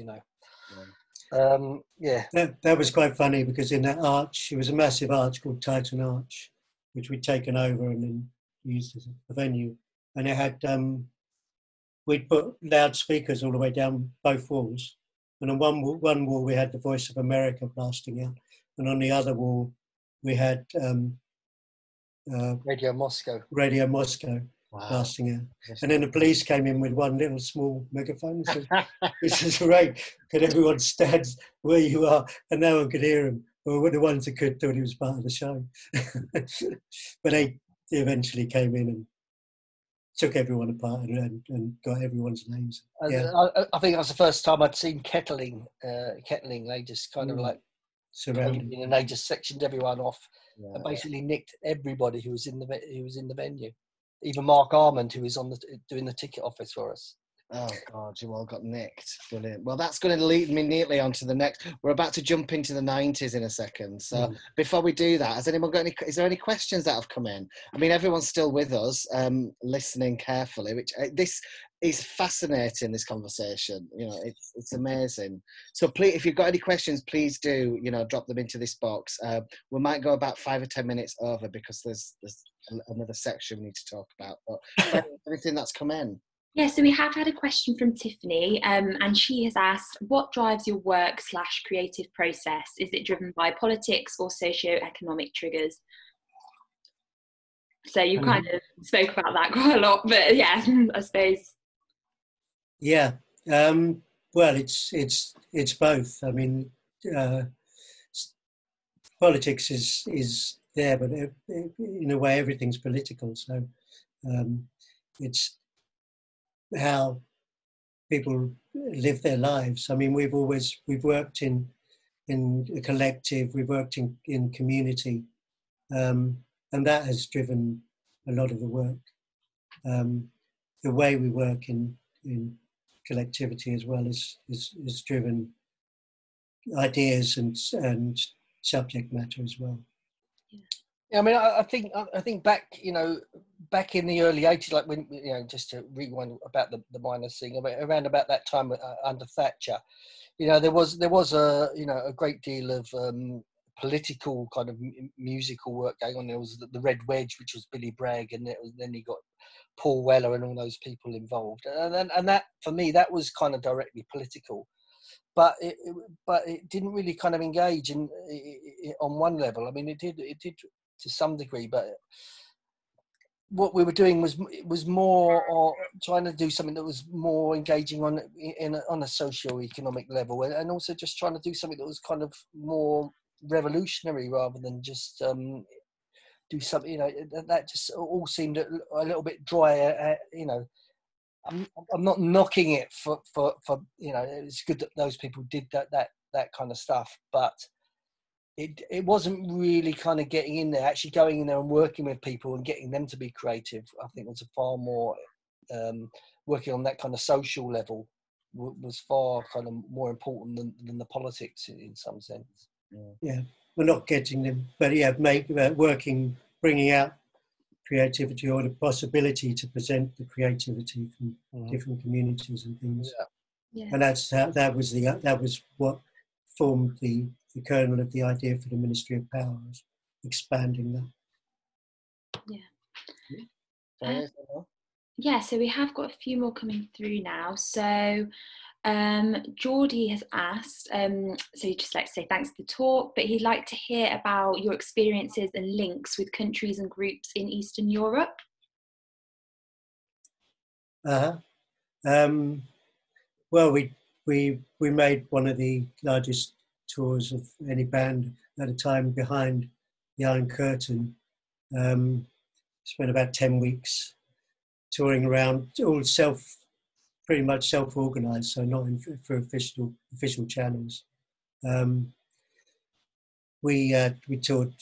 That was quite funny, because in that arch, it was a massive arch called Titan Arch, which we'd taken over and then used as a venue. And it had, we'd put loudspeakers all the way down both walls. And on one wall we had the Voice of America blasting out. And on the other wall we had Radio Moscow. Wow. Blasting out. And then the police came in with one little small megaphone and said, "This is great. Could everyone stand where you are?" And no one could hear him. Well, the ones that could thought he was part of the show. But they eventually came in and took everyone apart and got everyone's names. Yeah. I think that was the first time I'd seen kettling. They just kind of like surrounded, and they just sectioned everyone off and basically nicked everybody who was in the venue. Even Mark Armand, who was doing the ticket office for us. Oh God, you all got nicked. Brilliant. Well, that's going to lead me neatly onto the next. We're about to jump into the 90s in a second. So before we do that, has anyone got any? Is there any questions that have come in? I mean, everyone's still with us, listening carefully. Which this is fascinating. This conversation, you know, it's amazing. So please, if you've got any questions, please do, you know, drop them into this box. We might go about 5 or 10 minutes over because there's another section we need to talk about. But everything that's come in. Yeah, so we have had a question from Tiffany, and she has asked, what drives your work/creative process? Is it driven by politics or socio-economic triggers? So you kind of spoke about that quite a lot, but yeah, I suppose. Yeah, well, it's both. I mean, politics is there, but in a way, everything's political. So it's how people live their lives. I mean, we've worked in a collective, we've worked in community, and that has driven a lot of the work. The way we work in collectivity as well is driven ideas and subject matter as well. Yeah, I mean, I think back, you know, back in the early 80s, like when, you know, just to rewind about the miners thing, around about that time under Thatcher, you know, there was a, you know, a great deal of political kind of musical work going on. There was the Red Wedge, which was Billy Bragg, and then you got Paul Weller and all those people involved, and that for me that was kind of directly political. But it didn't really kind of engage on one level. I mean, it did to some degree, but what we were doing was more trying to do something that was more engaging on a socio-economic level, and also just trying to do something that was kind of more revolutionary rather than just do something. You know, that just all seemed a little bit dry. You know. I'm not knocking it for you know, it's good that those people did that kind of stuff, but it wasn't really kind of getting in there, actually going in there and working with people and getting them to be creative. I think was a far more working on that kind of social level was far kind of more important than the politics in some sense. Yeah, we're not getting them, but yeah, working, bringing out creativity or the possibility to present the creativity from different communities and things. Yeah. And that was what formed the kernel of the idea for the Ministry of Power, was expanding that. Yeah. Yeah, so we have got a few more coming through now. So Geordie has asked, so he'd just like to say thanks for the talk, but he'd like to hear about your experiences and links with countries and groups in Eastern Europe. Well, we made one of the largest tours of any band at a time behind the Iron Curtain. Spent about 10 weeks touring around, all pretty much self-organised, so not for official channels. We toured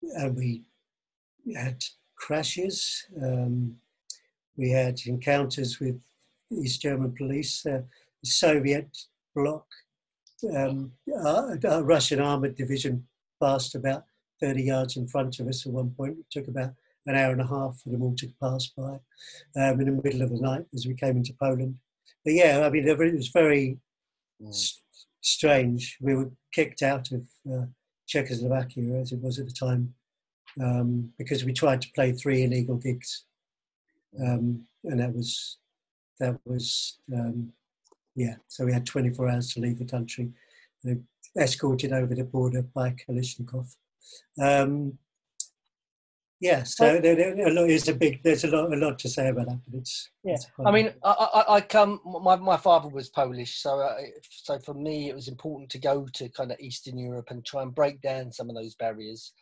and we had crashes. We had encounters with East German police, the Soviet bloc, a Russian armoured division passed about 30 yards in front of us at one point. It took about an hour and a half for them all to pass by in the middle of the night as we came into Poland. But yeah, I mean, it was very strange. We were kicked out of Czechoslovakia, as it was at the time, because we tried to play 3 illegal gigs. And that was so we had 24 hours to leave the country, escorted over the border by Kalashnikov. So there's a lot to say about that, but it's I mean, my father was Polish, so for me it was important to go to kind of Eastern Europe and try and break down some of those barriers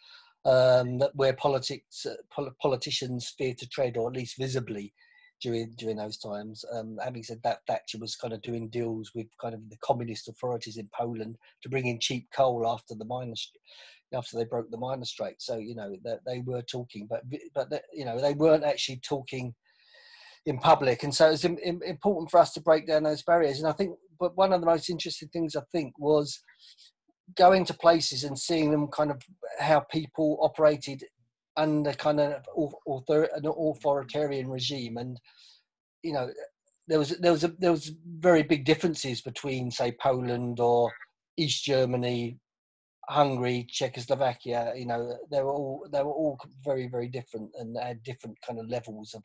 where politicians fear to tread, or at least visibly during those times. Having said that, Thatcher was kind of doing deals with kind of the communist authorities in Poland to bring in cheap coal after they broke the miners' strike. So, you know, that they were talking, but you know, they weren't actually talking in public. And so it's important for us to break down those barriers. And I think, but one of the most interesting things I think was going to places and seeing them kind of how people operated under kind of an authoritarian regime. And, you know, there was very big differences between, say, Poland or East Germany, Hungary, Czechoslovakia. You know, they were all very, very different, and had different kind of levels of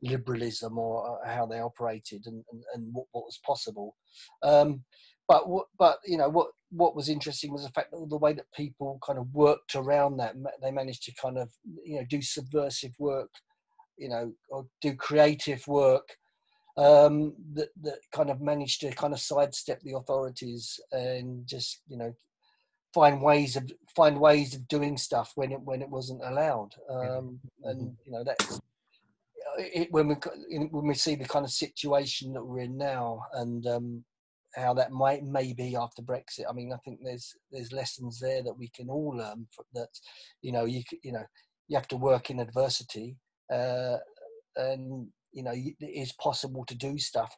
liberalism or how they operated and what was possible. But you know, what was interesting was the fact that the way that people kind of worked around that, they managed to kind of, you know, do subversive work, you know, or do creative work, that kind of managed to kind of sidestep the authorities and just, you know, find ways of doing stuff when it wasn't allowed. And you know, that's it, when we see the kind of situation that we're in now, and how that may be after Brexit. I mean, I think there's lessons there that we can all learn from that. You know, you have to work in adversity, and you know, it is possible to do stuff,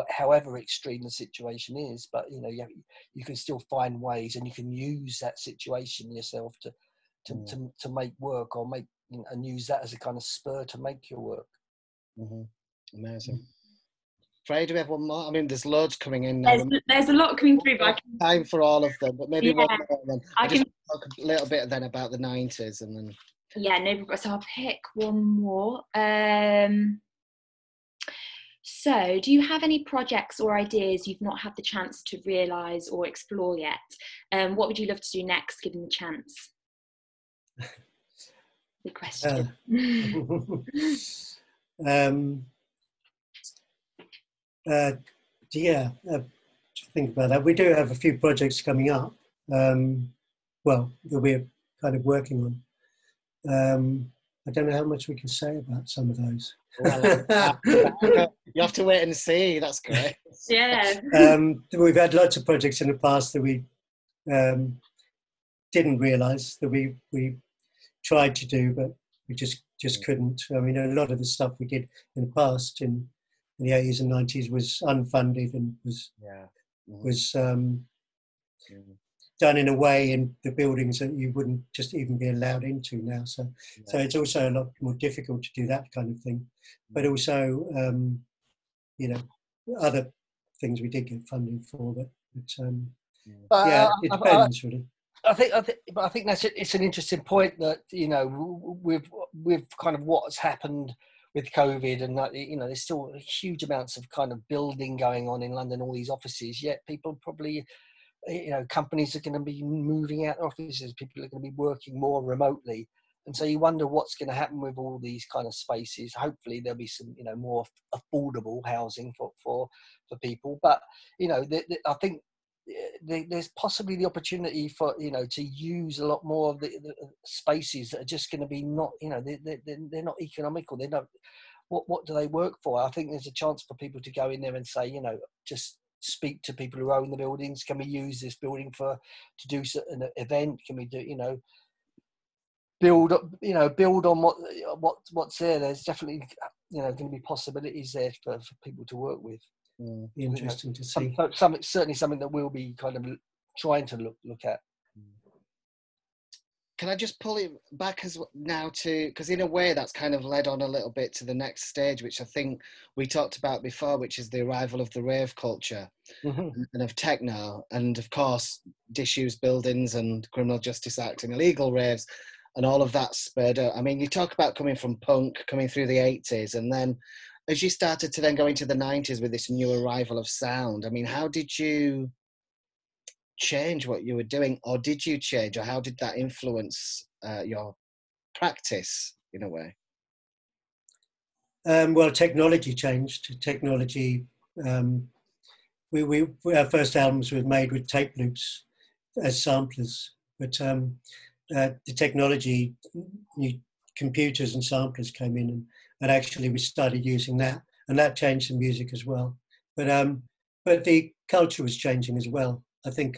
however extreme the situation is. But you know, you can still find ways, and you can use that situation yourself to make work, or make, and use that as a kind of spur to make your work. Amazing. Freya, do we have one more? I mean, there's loads coming in now. There's a lot coming through, but I can... time for all of them, but maybe one more. Then I just can talk a little bit then about the 90s, and then no. So I'll pick one more. So, do you have any projects or ideas you've not had the chance to realise or explore yet? What would you love to do next, given the chance? Good question. Think about that. We do have a few projects coming up, well, that we're kind of working on. I don't know how much we can say about some of those. Well, you have to wait and see. That's great. Yeah. We've had lots of projects in the past that we didn't realise that we tried to do, but we just couldn't. I mean, a lot of the stuff we did in the past, in the 80s and 90s, was unfunded and was done in a way in the buildings that you wouldn't just even be allowed into now. So it's also a lot more difficult to do that kind of thing. But also, you know, other things we did get funding for, but it depends really. I think it's an interesting point that, you know, with kind of what's happened with COVID, and you know, there's still huge amounts of kind of building going on in London, all these offices, yet people probably, you know, companies are going to be moving out of offices, people are going to be working more remotely, and so you wonder what's going to happen with all these kind of spaces. Hopefully there'll be some, you know, more affordable housing for people, but you know, I think there's possibly the opportunity for, you know, to use a lot more of the spaces that are just going to be not, you know, they're not economical. They're not, what do they work for? I think there's a chance for people to go in there and say, you know, just speak to people who own the buildings. Can we use this building to do an event? Can we do, you know, build on what's there? There's definitely, you know, going to be possibilities there for people to work with. Interesting to see. Certainly something that we'll be kind of trying to look at. Can I just pull it back now to, because in a way that's kind of led on a little bit to the next stage, which I think we talked about before, which is the arrival of the rave culture and of techno, and of course disused buildings and Criminal Justice Act and illegal raves and all of that spurred up. I mean, you talk about coming from punk, coming through the 80s, and then as you started to then go into the 90s with this new arrival of sound, I mean, how did you change what you were doing, or did you change, or how did that influence your practice in a way? Well, technology changed. Technology, our first albums were made with tape loops as samplers, but the technology, new computers and samplers came in, and actually we started using that, and that changed the music as well. But the culture was changing as well. I think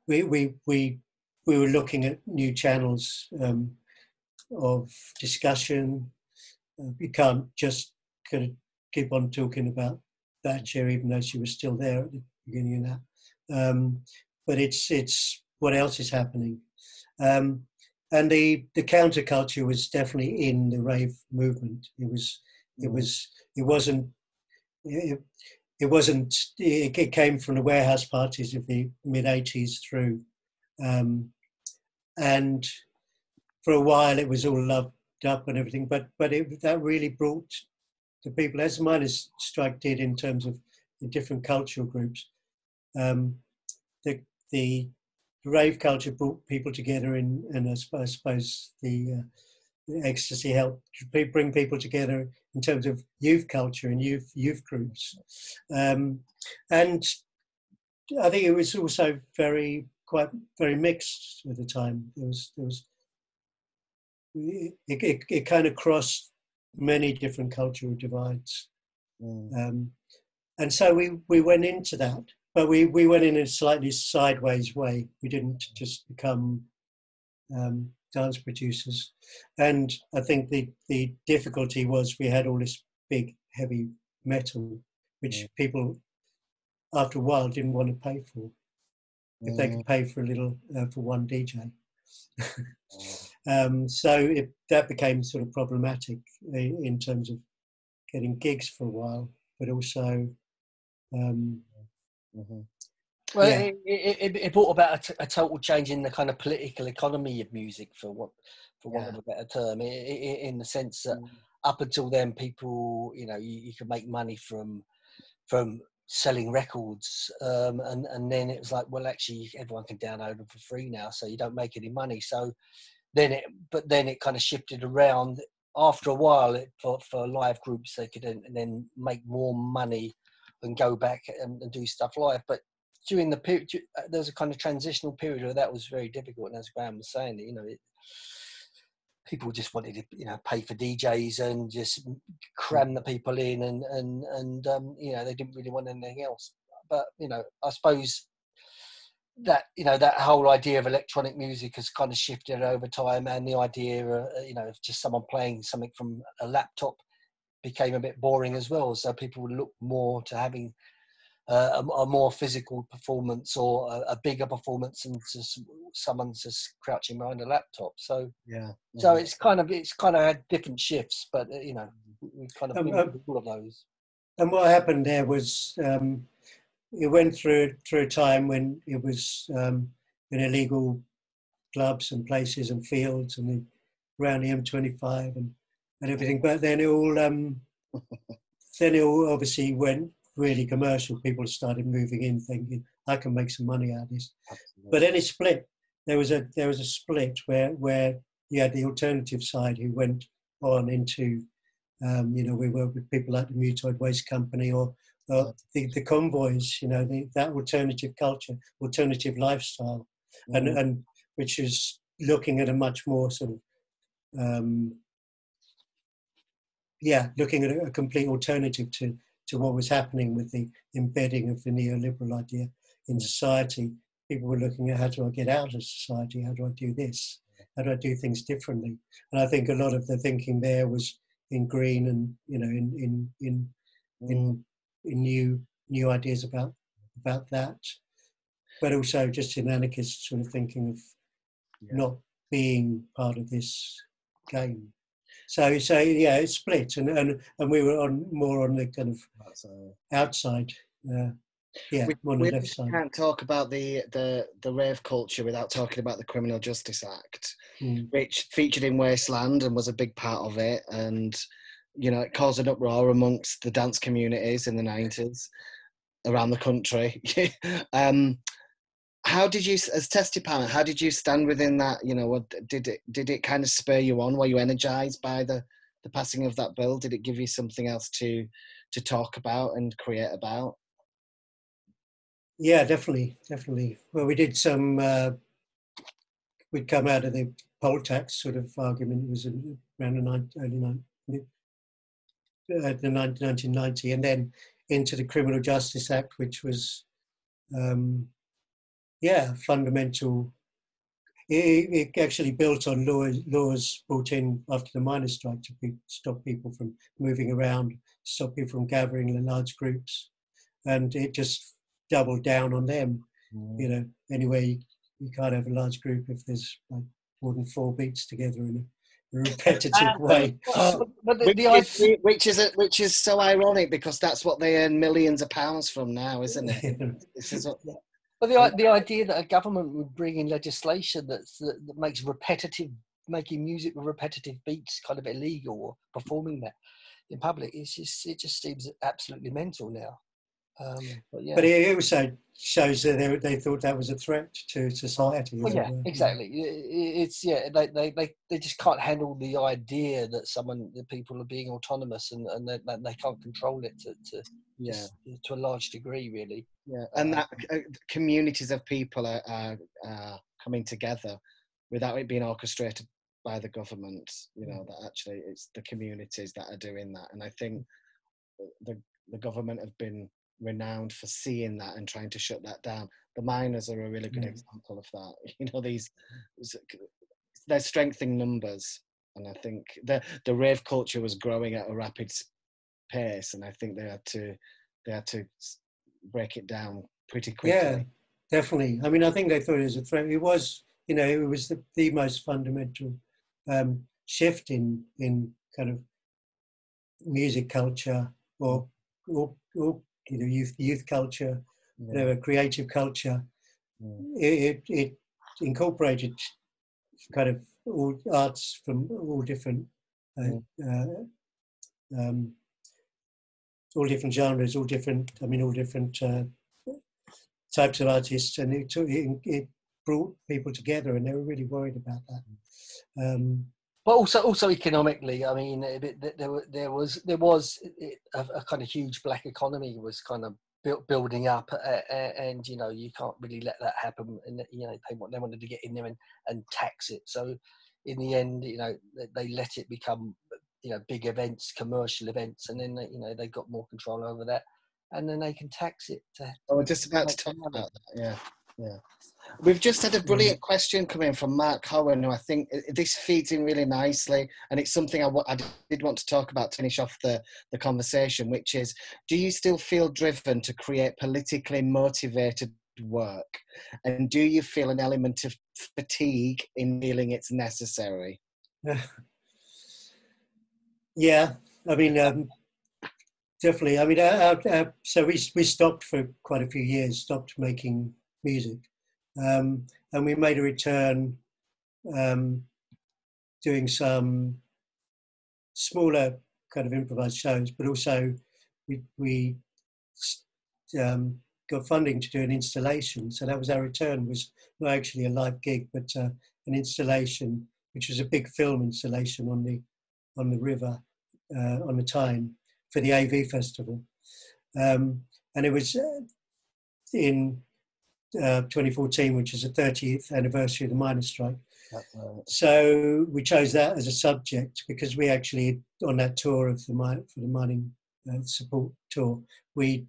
we were looking at new channels of discussion, you can't just kind of keep on talking about Thatcher, even though she was still there at the beginning of that. But it's what else is happening. And the counterculture was definitely in the rave movement. It came from the warehouse parties of the mid-80s through, and for a while it was all loved up and everything, but that really brought the people, as the miners' strike did in terms of the different cultural groups. The rave culture brought people together, and I suppose the ecstasy helped bring people together in terms of youth culture and youth groups. And I think it was also very mixed at the time. It kind of crossed many different cultural divides. And so we went into that, but we went in a slightly sideways way. We didn't just become dance producers. And I think the difficulty was we had all this big, heavy metal, which people, after a while, didn't want to pay for. If they could pay for a little, for one DJ. So that became sort of problematic in terms of getting gigs for a while, but also... Well, yeah. It brought about a total change in the kind of political economy of music, for want of a better term, in the sense that up until then, people, you could make money from selling records, and then it was like, well, actually, everyone can download them for free now, so you don't make any money. So then it kind of shifted around. After a while, for live groups, they could then make more money and go back and do stuff live. But during the period, there was a kind of transitional period where that was very difficult. And as Graham was saying, people just wanted to, pay for DJs and just cram the people in, and they didn't really want anything else. But I suppose that that whole idea of electronic music has kind of shifted over time, and the idea of just someone playing something from a laptop became a bit boring as well. So people would look more to having a more physical performance, or a bigger performance, and someone's just crouching behind a laptop. So so it's kind of had different shifts, but we kind of been all of those. And what happened there was it went through a time when it was in illegal clubs and places and fields and around the M25 and everything. But then it all obviously went really commercial. People started moving in, thinking, I can make some money out of this. Absolutely. But then it split. There was a split where you had the alternative side who went on into we work with people like the Mutoid Waste Company or the convoys, that alternative culture, alternative lifestyle, and which is looking at a much more sort of looking at a complete alternative to what was happening with the embedding of the neoliberal idea in society. People were looking at, how do I get out of society? How do I do this? How do I do things differently? And I think a lot of the thinking there was in green and in new ideas about that, but also just in anarchist sort of thinking of not being part of this game. So it split, and we were more on the kind of outside. On the left side. We can't talk about the rave culture without talking about the Criminal Justice Act, which featured in Wasteland and was a big part of it, and it caused an uproar amongst the dance communities in the 90s around the country. How did you, as Testy Parent, how did you stand within that? Did it kind of spur you on? Were you energized by the passing of that bill? Did it give you something else to talk about and create about? Yeah, definitely. Well, we did some. We'd come out of the poll tax sort of argument. It was around the 1990, and then into the Criminal Justice Act, which was fundamental. it actually built on laws brought in after the miners' strike to stop people from moving around, stop people from gathering in large groups, and it just doubled down on them. You know, anyway, you can't have a large group if there's like more than 4 beats together in a repetitive way. Which is so ironic, because that's what they earn millions of pounds from now, isn't it? This is what. Well, the idea that a government would bring in legislation that makes making music with repetitive beats kind of illegal, or performing that in public, it just seems absolutely mental now. But it also shows that they thought that was a threat to society. Well, yeah, exactly. It's they just can't handle the idea that the people are being autonomous and they can't control it to a large degree, really. Yeah, and that communities of people are coming together without it being orchestrated by the government. You know, that actually it's the communities that are doing that, and I think the government have been renowned for seeing that and trying to shut that down. The miners are a really good example of that. You know, they're strengthening numbers, and I think the rave culture was growing at a rapid pace, and I think they had to break it down pretty quickly. Yeah, definitely. I mean, I think they thought it was a threat. It was, you know, it was the most fundamental shift in kind of music culture or you know, youth culture, whatever, creative culture. It incorporated kind of all arts from all different genres, all different types of artists, and it brought people together, and they were really worried about that. But also economically, I mean, there was a kind of huge black economy was kind of building up, and you know, you can't really let that happen. And you know, they wanted to get in there and tax it. So in the end, you know, they let it become, you know, big events, commercial events, and then you know, they got more control over that, and then they can tax it. We're just about to talk about that. Yeah. We've just had a brilliant question come in from Mark Cohen, who I think this feeds in really nicely, and it's something I did want to talk about to finish off the conversation, which is, do you still feel driven to create politically motivated work? And do you feel an element of fatigue in feeling it's necessary? Yeah, I mean, definitely. I mean, so we stopped for quite a few years, stopped making music. And we made a return doing some smaller kind of improvised shows, but also we got funding to do an installation. So that was our return, was not actually a live gig, but an installation, which was a big film installation on the river, on the Tyne, for the AV Festival. And it was in 2014, which is the 30th anniversary of the miners' strike. So we chose that as a subject because we actually, on that tour for the mining support tour, we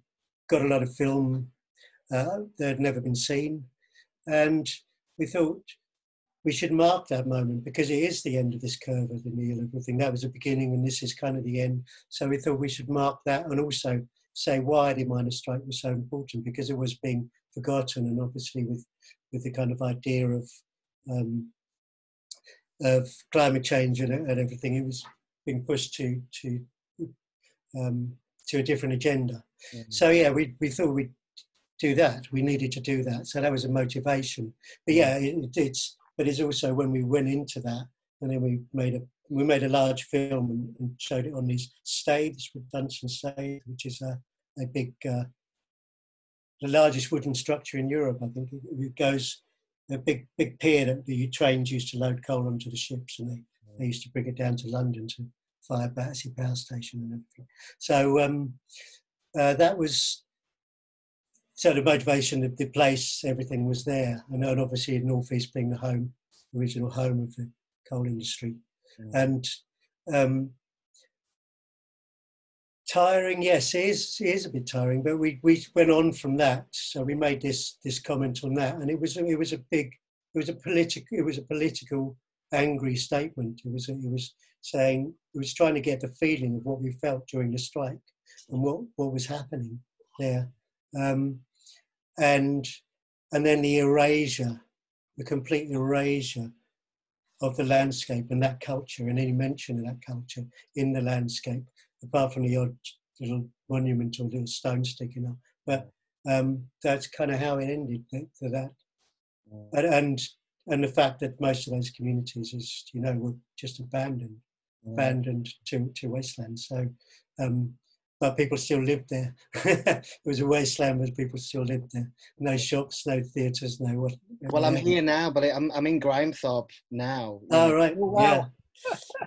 got a lot of film that had never been seen, and we thought we should mark that moment because it is the end of this curve of the neoliberal thing. That was the beginning, and this is kind of the end. So we thought we should mark that and also say why the miners' strike was so important, because it was being forgotten, and obviously with the kind of idea of climate change and everything, it was being pushed to a different agenda. So yeah, we thought we'd do that. We needed to do that. So that was a motivation. But yeah, it's also when we went into that, and then we made a large film and showed it on these staves with Dunson Stave, which is a big, the largest wooden structure in Europe, I think. It goes a big pier that the trains used to load coal onto the ships, and they used to bring it down to London to fire Battersea Power Station and everything. So that was, so the motivation of the place, everything was there, and obviously North East being the original home of the coal industry, and tiring, yes, it is a bit tiring, but we went on from that. So we made this comment on that, and it was a big was a political angry statement. It was saying, it was trying to get the feeling of what we felt during the strike and what was happening there, and then the erasure, the complete erasure of the landscape and that culture, and any mention of that culture in the landscape, apart from the odd little monument or little stone sticking up. But that's kind of how it ended for that. And the fact that most of those communities, as you know, were just abandoned to wasteland. So, but people still lived there. It was a wasteland, but people still lived there. No shops, no theatres, no what. Well, I'm here now, but I'm in Grimethorpe now. Oh, right. Oh, wow.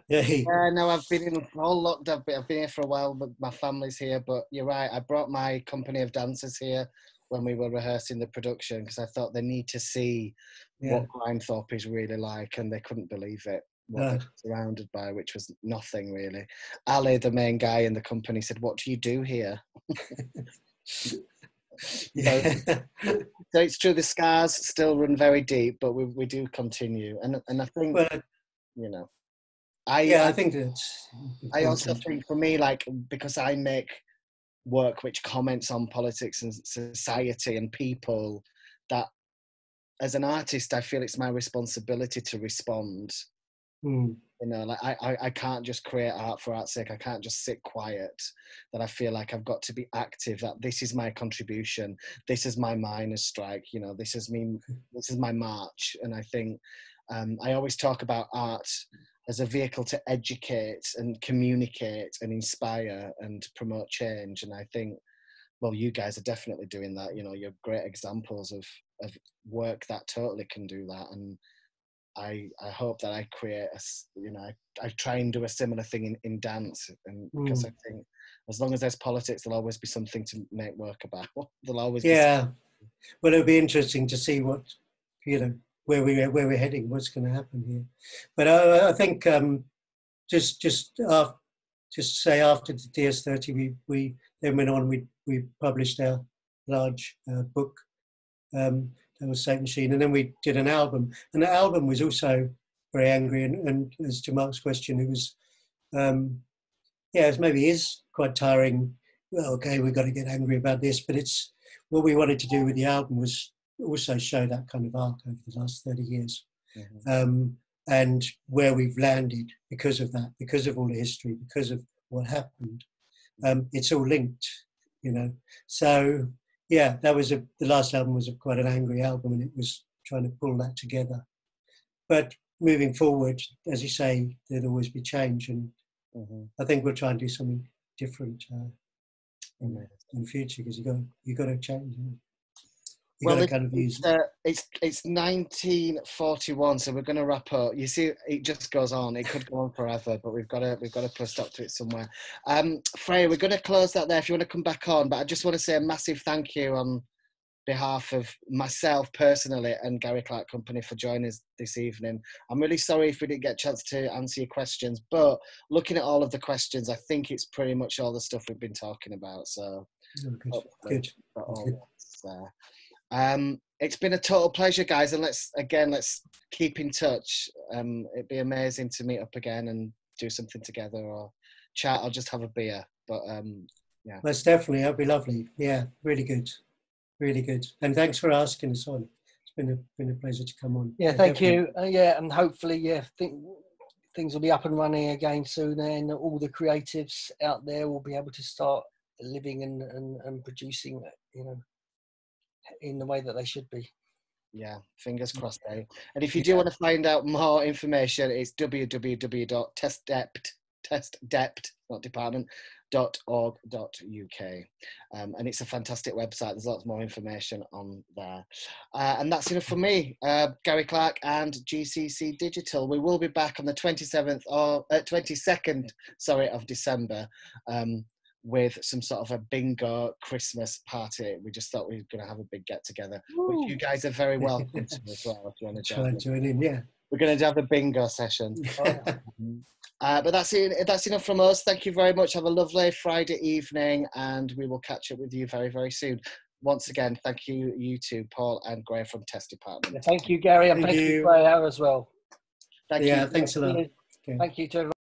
Yeah. No, I've been in all locked up. I've been here for a while, but my family's here. But you're right. I brought my company of dancers here when we were rehearsing the production because I thought they need to see what Grimethorpe is really like, and they couldn't believe it. What they're surrounded by, which was nothing really. Ali, the main guy in the company, said, "What do you do here?" So it's true. The scars still run very deep, but we do continue, and I think you know. I think that's. I also think for me, like, because I make work which comments on politics and society and people, that as an artist, I feel it's my responsibility to respond. You know, like I can't just create art for art's sake. I can't just sit quiet. That I feel like I've got to be active. That this is my contribution. This is my miners' strike. You know, this is me. This is my march. And I think I always talk about art as a vehicle to educate and communicate and inspire and promote change. And I think, well, you guys are definitely doing that. You know, you're great examples of work that totally can do that. And I hope that I create I try and do a similar thing in dance, and because I think as long as there's politics, there'll always be something to make work about. There'll always be well, it'll be interesting to see what, you know, where we're heading, what's going to happen here. But I think just say after the DS30, we then went on. We published our large book. That was Saint Machine, and then we did an album, and the album was also very angry. And as to Mark's question, it was, it maybe is quite tiring. Well, okay, we've got to get angry about this, but it's what we wanted to do with the album was also show that kind of arc over the last 30 years, and where we've landed because of that, because of all the history, because of what happened. It's all linked, you know. So. Yeah, that was the last album was quite an angry album, and it was trying to pull that together. But moving forward, as you say, there'll always be change, and I think we'll try and do something different in the future, because you got to change. You know? It's 1941, so we're going to wrap up. You see, it just goes on. It could go on forever, but we've got to put a stop to it somewhere. Freya, we're going to close that there if you want to come back on, but I just want to say a massive thank you on behalf of myself personally and Gary Clarke Company for joining us this evening. I'm really sorry if we didn't get a chance to answer your questions, but looking at all of the questions, I think it's pretty much all the stuff we've been talking about. So good. It's been a total pleasure, guys, and let's keep in touch. It'd be amazing to meet up again and do something together, or chat, or just have a beer. But most definitely, that'd be lovely. Yeah, really good, and thanks for asking us on. It's been a pleasure to come on. Yeah, thank you. And hopefully, things will be up and running again soon, and all the creatives out there will be able to start living and producing, you know, in the way that they should be. Yeah, fingers crossed, eh? And if you do want to find out more information, it's www.testdept.org.uk. And it's a fantastic website. There's lots more information on there. And that's enough for me, Gary Clarke and GCC Digital. We will be back on the 22nd of December. With some sort of a bingo Christmas party. We just thought we were going to have a big get together, which you guys are very welcome to as well. If you want to join in, we're going to have a bingo session. But that's it. That's enough from us. Thank you very much. Have a lovely Friday evening, and we will catch up with you very, very soon. once again, thank you two, Paul and Graham from Test Department. Thank you, Gary, and thank you, Freya, as well. Thank you. Thanks a lot. Thank you to everyone.